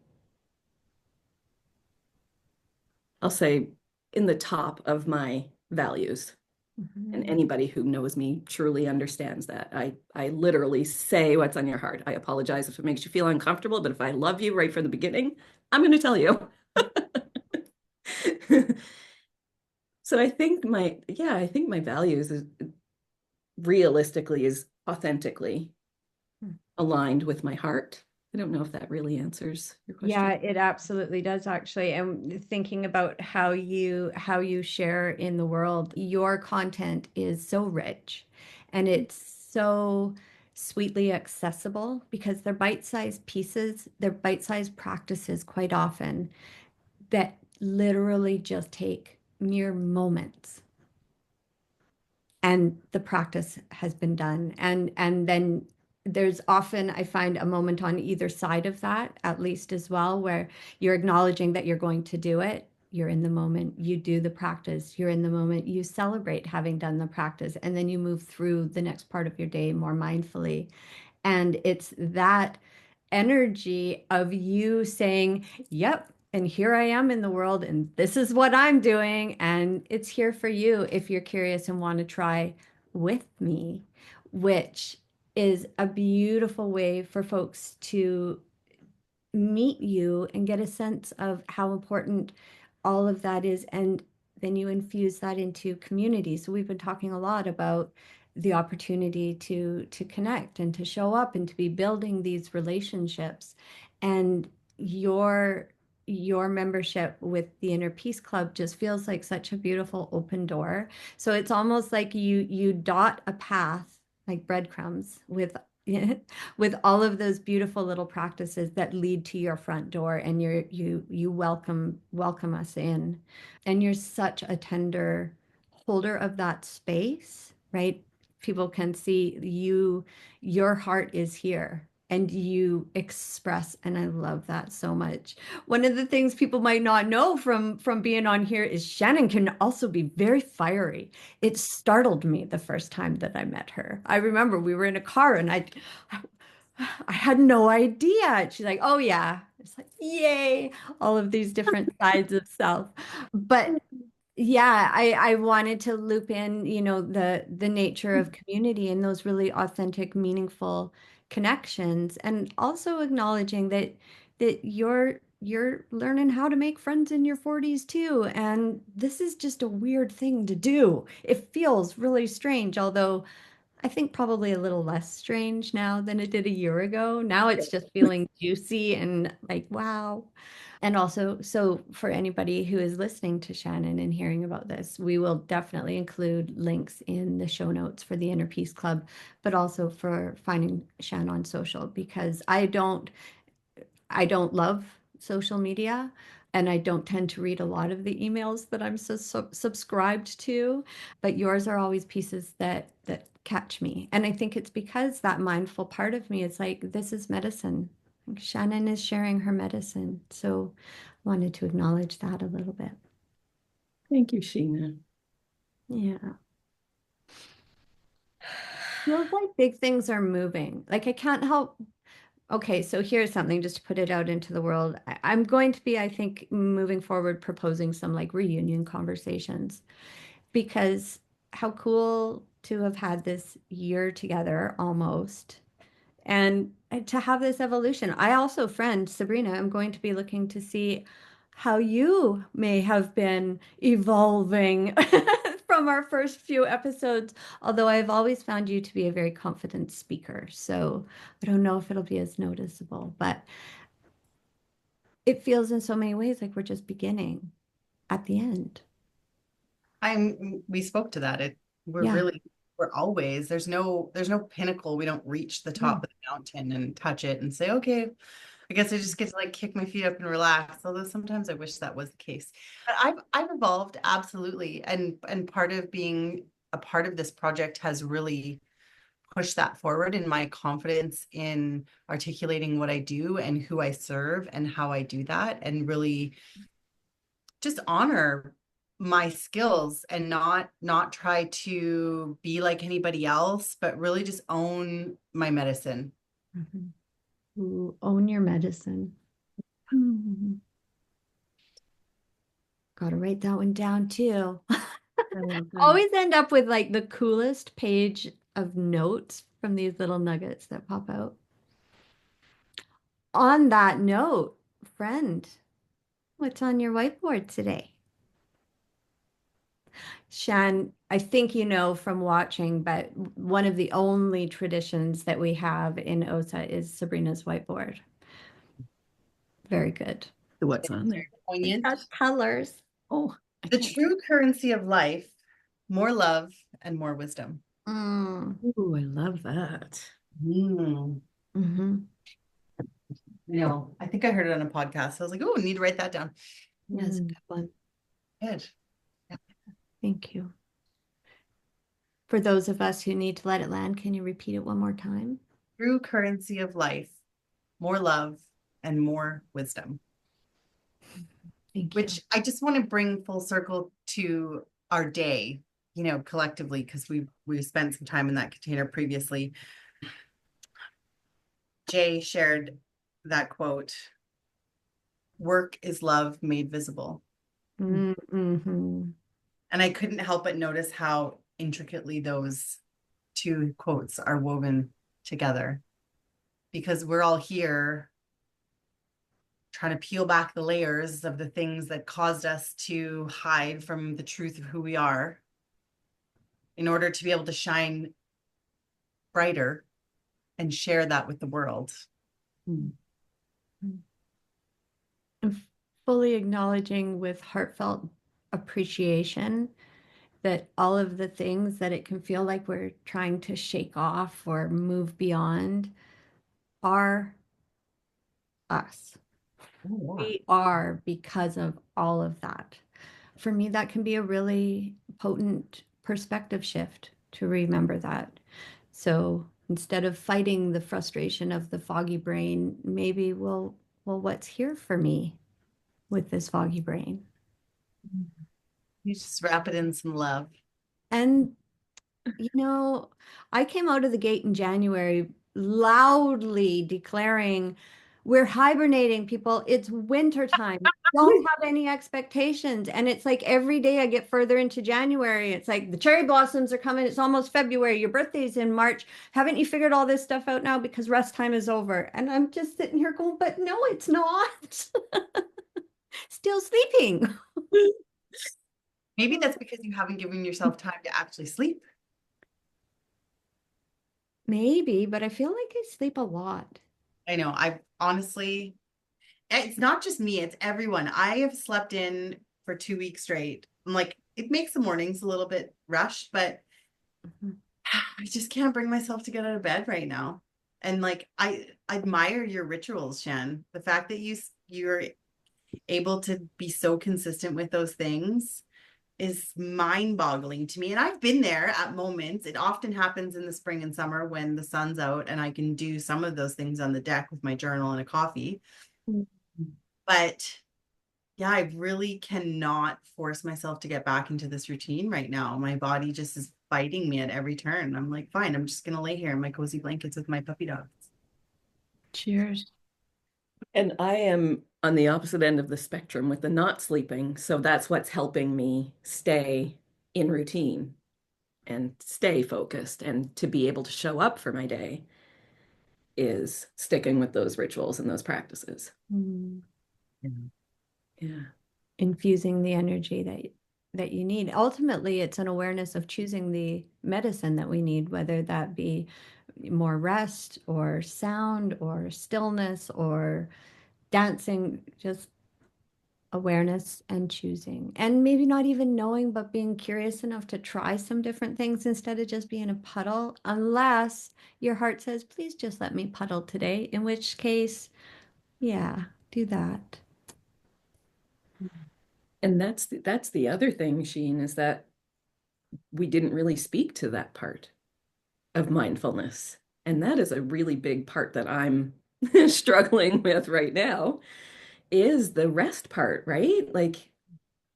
I'll say, in the top of my values. And anybody who knows me truly understands that. I literally say what's on your heart. I apologize if it makes you feel uncomfortable, but if I love you right from the beginning, I'm going to tell you. So I think I think my values is realistically is authentically aligned with my heart. I don't know if that really answers your question. Yeah, it absolutely does actually. And thinking about how you share in the world, your content is so rich and it's so sweetly accessible because they're bite-sized pieces, they're bite-sized practices quite often that literally just take mere moments and the practice has been done, and then there's often, I find, a moment on either side of that at least as well where you're acknowledging that you're going to do it, you're in the moment, you do the practice, you're in the moment, you celebrate having done the practice, and then you move through the next part of your day more mindfully. And it's that energy of you saying, yep, and here I am in the world, and this is what I'm doing. And it's here for you if you're curious and want to try with me, which is a beautiful way for folks to meet you and get a sense of how important all of that is. And then you infuse that into community. So we've been talking a lot about the opportunity to connect and to show up and to be building these relationships. And your membership with the Inner Peace Club just feels like such a beautiful open door. So it's almost like you dot a path like breadcrumbs with with all of those beautiful little practices that lead to your front door, and you welcome us in, and you're such a tender, holder of that space, right? People can see you, your heart is here and you express, and I love that so much. One of the things people might not know from being on here is Shannon can also be very fiery. It startled me the first time that I met her. I remember we were in a car and I had no idea. She's like, "Oh yeah." It's like, "Yay." All of these different sides of self. But yeah, I wanted to loop in, the nature of community and those really authentic, meaningful connections, and also acknowledging that you're learning how to make friends in your 40s too. And this is just a weird thing to do. It feels really strange, although I think probably a little less strange now than it did a year ago. Now it's just feeling juicy and like, wow. And also, so for anybody who is listening to Shannon and hearing about this, we will definitely include links in the show notes for the Inner Peace Club, but also for finding Shannon on social, because I don't love social media and I don't tend to read a lot of the emails that I'm subscribed to, but yours are always pieces that catch me. And I think it's because that mindful part of me is like, this is medicine. Like Shannon is sharing her medicine. So I wanted to acknowledge that a little bit. Thank you, Sheena. Yeah. Feels like big things are moving. Like I can't help. Okay, so here's something just to put it out into the world. I'm going to be, I think, moving forward, proposing some like reunion conversations, because how cool to have had this year together almost, and to have this evolution. I also, friend Sabrina, I'm going to be looking to see how you may have been evolving from our first few episodes, although I've always found you to be a very confident speaker. So I don't know if it'll be as noticeable, but it feels in so many ways like we're just beginning at the end. We spoke to that. We're Yeah. really, we're always, there's no pinnacle. We don't reach the top No. of the mountain and touch it and say, okay, I guess I just get to like kick my feet up and relax. Although sometimes I wish that was the case. But I've evolved absolutely. And part of being a part of this project has really pushed that forward in my confidence in articulating what I do and who I serve and how I do that, and really just honor my skills and not try to be like anybody else, but really just own my medicine. Mhm. Ooh, own your medicine. Hmm. Gotta write that one down too. I love that. Always end up with like the coolest page of notes from these little nuggets that pop out. On that note, friend, what's on your whiteboard today? Shan, I think you know from watching, but one of the only traditions that we have in OSA is Sabrina's whiteboard. Very good. What's on there? Poignant. Got colors. Oh, I The can't. true currency of life, more love and more wisdom. Mm. Ooh, I love that. Mm. Hmm. I think I heard it on a podcast. So I was like, oh, I need to write that down. That's a good one. Good. Yeah. Thank you. For those of us who need to let it land, can you repeat it one more time? True currency of life, more love and more wisdom. Thank you. Which I just want to bring full circle to our day, collectively, because we spent some time in that container previously. Jay shared that quote, work is love made visible. Mm-hmm. And I couldn't help but notice how intricately those two quotes are woven together, because we're all here trying to peel back the layers of the things that caused us to hide from the truth of who we are in order to be able to shine brighter and share that with the world. Mm. And fully acknowledging with heartfelt appreciation that all of the things that it can feel like we're trying to shake off or move beyond are us. Oh, We are because of all of that. for me, that can be a really potent perspective shift to remember that. So instead of fighting the frustration of the foggy brain, maybe what's here for me with this foggy brain? You just wrap it in some love. And I came out of the gate in January loudly declaring, we're hibernating, people. It's winter time. Don't have any expectations. And it's like every day I get further into January, it's like the cherry blossoms are coming. It's almost February. Your birthday's in March. Haven't you figured all this stuff out now? Because rest time is over. And I'm just sitting here going, but no, it's not. Still sleeping. Maybe that's because you haven't given yourself time to actually sleep. Maybe, but I feel like I sleep a lot. I know. I honestly, it's not just me, it's everyone. I have slept in for 2 weeks straight. I'm like, it makes the mornings a little bit rushed, but I just can't bring myself to get out of bed right now. And like, I admire your rituals, Shan. The fact that you're able to be so consistent with those things is mind-boggling to me. And I've been there at moments. It often happens in the spring and summer when the sun's out and I can do some of those things on the deck with my journal and a coffee. But yeah, I really cannot force myself to get back into this routine right now. My body just is fighting me at every turn. I'm like, fine, I'm just gonna lay here in my cozy blankets with my puppy dogs. Cheers. And I am on the opposite end of the spectrum with the not sleeping. So that's what's helping me stay in routine and stay focused and to be able to show up for my day is sticking with those rituals and those practices. Yeah. Infusing the energy that you need. Ultimately, it's an awareness of choosing the medicine that we need, whether that be more rest or sound or stillness or dancing, just awareness and choosing. And maybe not even knowing, but being curious enough to try some different things instead of just being a puddle, unless your heart says, please just let me puddle today, in which case, yeah, do that. And that's the other thing, Sheen, is that we didn't really speak to that part of mindfulness. And that is a really big part that I'm struggling with right now is the rest part, right? Like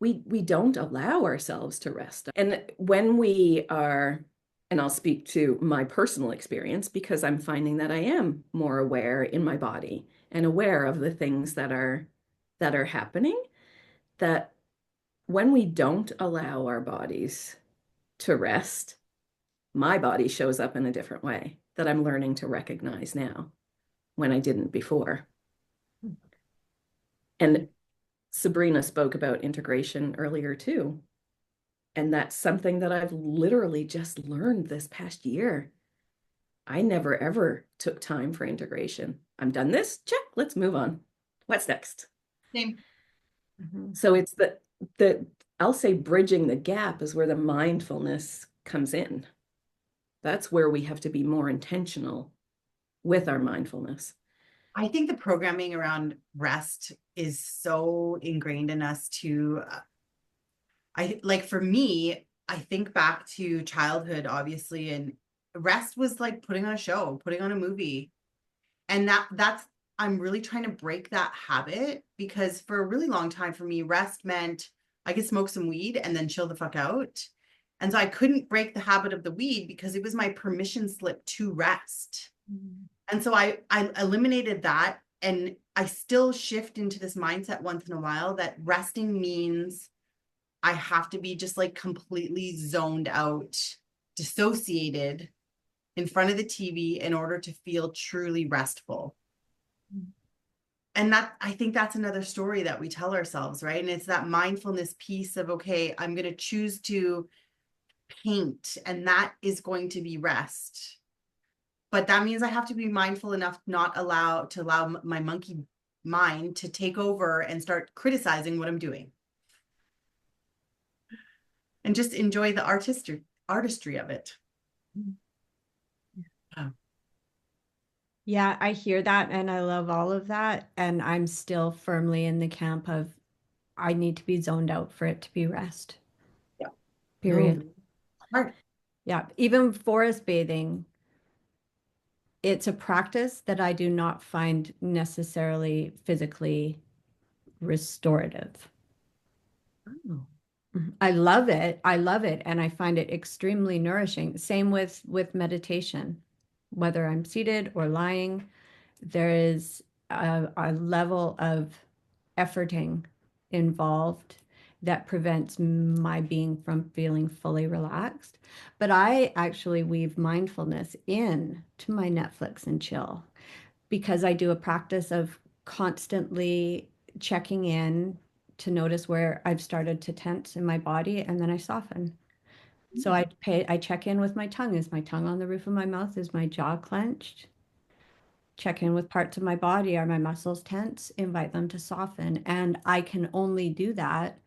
we don't allow ourselves to rest. And when we are, and I'll speak to my personal experience because I'm finding that I am more aware in my body and aware of the things that are happening, that when we don't allow our bodies to rest, my body shows up in a different way that I'm learning to recognize now when I didn't before. And Sabrina spoke about integration earlier too. And that's something that I've literally just learned this past year. I never ever took time for integration. I'm done this, check, let's move on. What's next? Same. So it's the I'll say bridging the gap is where the mindfulness comes in. That's where we have to be more intentional with our mindfulness. I think the programming around rest is so ingrained in us to, I like for me, I think back to childhood, obviously, and rest was like putting on a show, putting on a movie. And that's, I'm really trying to break that habit because for a really long time for me, rest meant I could smoke some weed and then chill the fuck out. And so I couldn't break the habit of the weed because it was my permission slip to rest. And so I eliminated that, and I still shift into this mindset once in a while that resting means I have to be just like completely zoned out, dissociated in front of the TV in order to feel truly restful. And that, I think that's another story that we tell ourselves, right? And it's that mindfulness piece of, okay, I'm going to choose to paint, and that is going to be rest. But that means I have to be mindful enough not allow my monkey mind to take over and start criticizing what I'm doing. And just enjoy the artistry of it. Oh. Yeah, I hear that and I love all of that. And I'm still firmly in the camp of I need to be zoned out for it to be rest. Yeah. Period. Hard. Yeah. Even forest bathing, it's a practice that I do not find necessarily physically restorative. Oh. I love it. I love it. And I find it extremely nourishing. Same with meditation, whether I'm seated or lying, there is a level of efforting involved that prevents my being from feeling fully relaxed. But I actually weave mindfulness in to my Netflix and chill because I do a practice of constantly checking in to notice where I've started to tense in my body and then I soften. So I check in with my tongue. Is my tongue on the roof of my mouth? Is my jaw clenched? Check in with parts of my body. Are my muscles tense? Invite them to soften. And I can only do that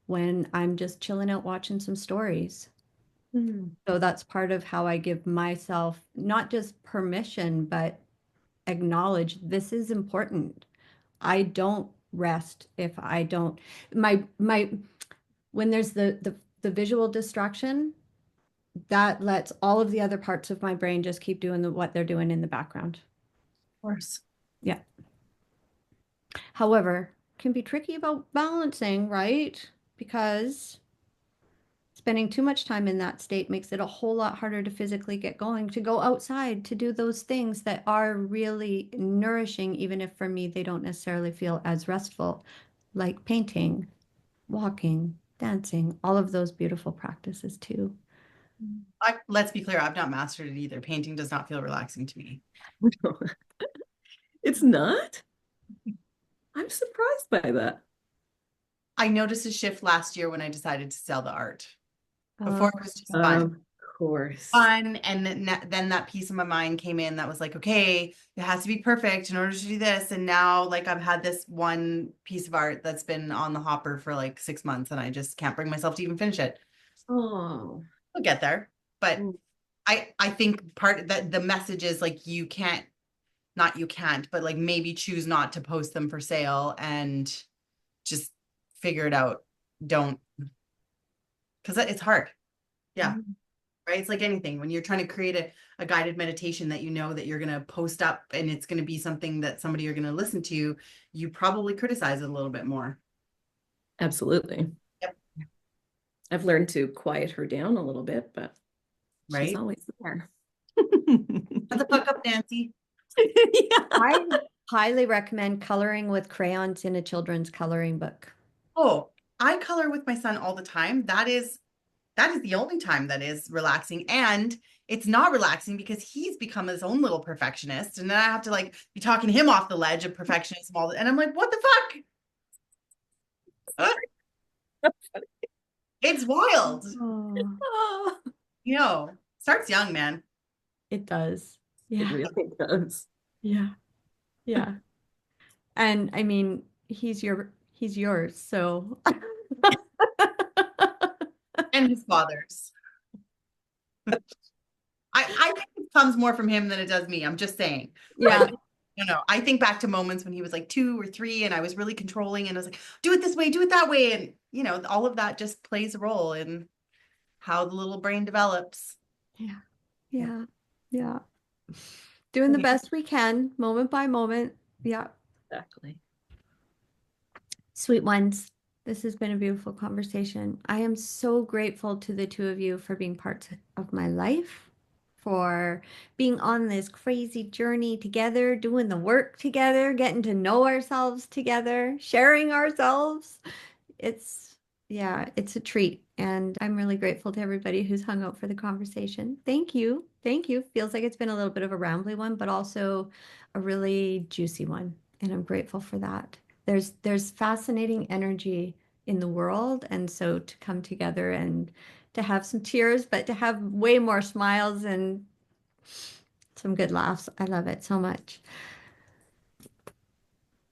when I'm just chilling out watching some stories. Mm. So that's part of how I give myself not just permission, but acknowledge this is important. I don't rest if I don't my when there's the visual distraction, that lets all of the other parts of my brain just keep doing what they're doing in the background. Of course. Yeah. However, can be tricky about balancing, right? Because spending too much time in that state makes it a whole lot harder to physically get going, to go outside, to do those things that are really nourishing, even if for me they don't necessarily feel as restful, like painting, walking, dancing, all of those beautiful practices too. Let's be clear, I've not mastered it either. Painting does not feel relaxing to me. It's not? I'm surprised by that. I noticed a shift last year when I decided to sell the art. Before it was just fun. Of course. Fun, and then that piece of my mind came in that was like, okay, it has to be perfect in order to do this. And now like I've had this one piece of art that's been on the hopper for like 6 months and I just can't bring myself to even finish it. Oh. We'll get there. But Mm. I think part that the message is like you can't, not you can't, but like maybe choose not to post them for sale and just figure it out. Don't, because it's hard. Yeah. Mm. Right. It's like anything when you're trying to create a guided meditation that you know that you're going to post up and it's going to be something that somebody you're going to listen to, you probably criticize it a little bit more. Absolutely. Yep. I've learned to quiet her down a little bit, but she's Right. always there. Shut the fuck up, Nancy. Yeah. I highly recommend coloring with crayons in a children's coloring book. Oh, I color with my son all the time. That is the only time that is relaxing. And it's not relaxing because he's become his own little perfectionist. And then I have to like be talking him off the ledge of perfectionism and I'm like, what the fuck? It's wild. Oh, You know, starts young, man. it does. It Yeah. really does. Yeah. Yeah. And I mean, he's yours, so And his father's. I think it comes more from him than it does me. I'm just saying. yeah. I think back to moments when he was like 2 or 3 and I was really controlling and I was like, do it this way, do it that way. And, all of that just plays a role in how the little brain develops. Yeah. Yeah. Yeah. Doing the best we can, moment by moment. Yeah. Exactly. Sweet ones, this has been a beautiful conversation. I am so grateful to the two of you for being parts of my life, for being on this crazy journey together, doing the work together, getting to know ourselves together, sharing ourselves. Yeah, it's a treat. And I'm really grateful to everybody who's hung out for the conversation. Thank you. Thank you. Feels like it's been a little bit of a rambly one, but also a really juicy one. And I'm grateful for that. There's fascinating energy in the world. And so to come together and to have some tears, but to have way more smiles and some good laughs. I love it so much.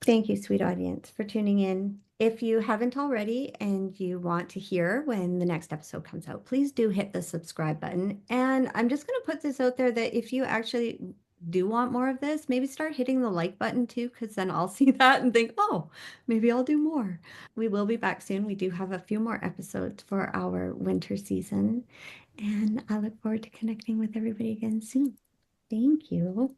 Thank you, sweet audience, for tuning in. If you haven't already and you want to hear when the next episode comes out, please do hit the subscribe button. And I'm just going to put this out there that if you actually do want more of this, maybe start hitting the like button too, because then I'll see that and think, oh, maybe I'll do more. We will be back soon. We do have a few more episodes for our winter season, and I look forward to connecting with everybody again soon. Thank you.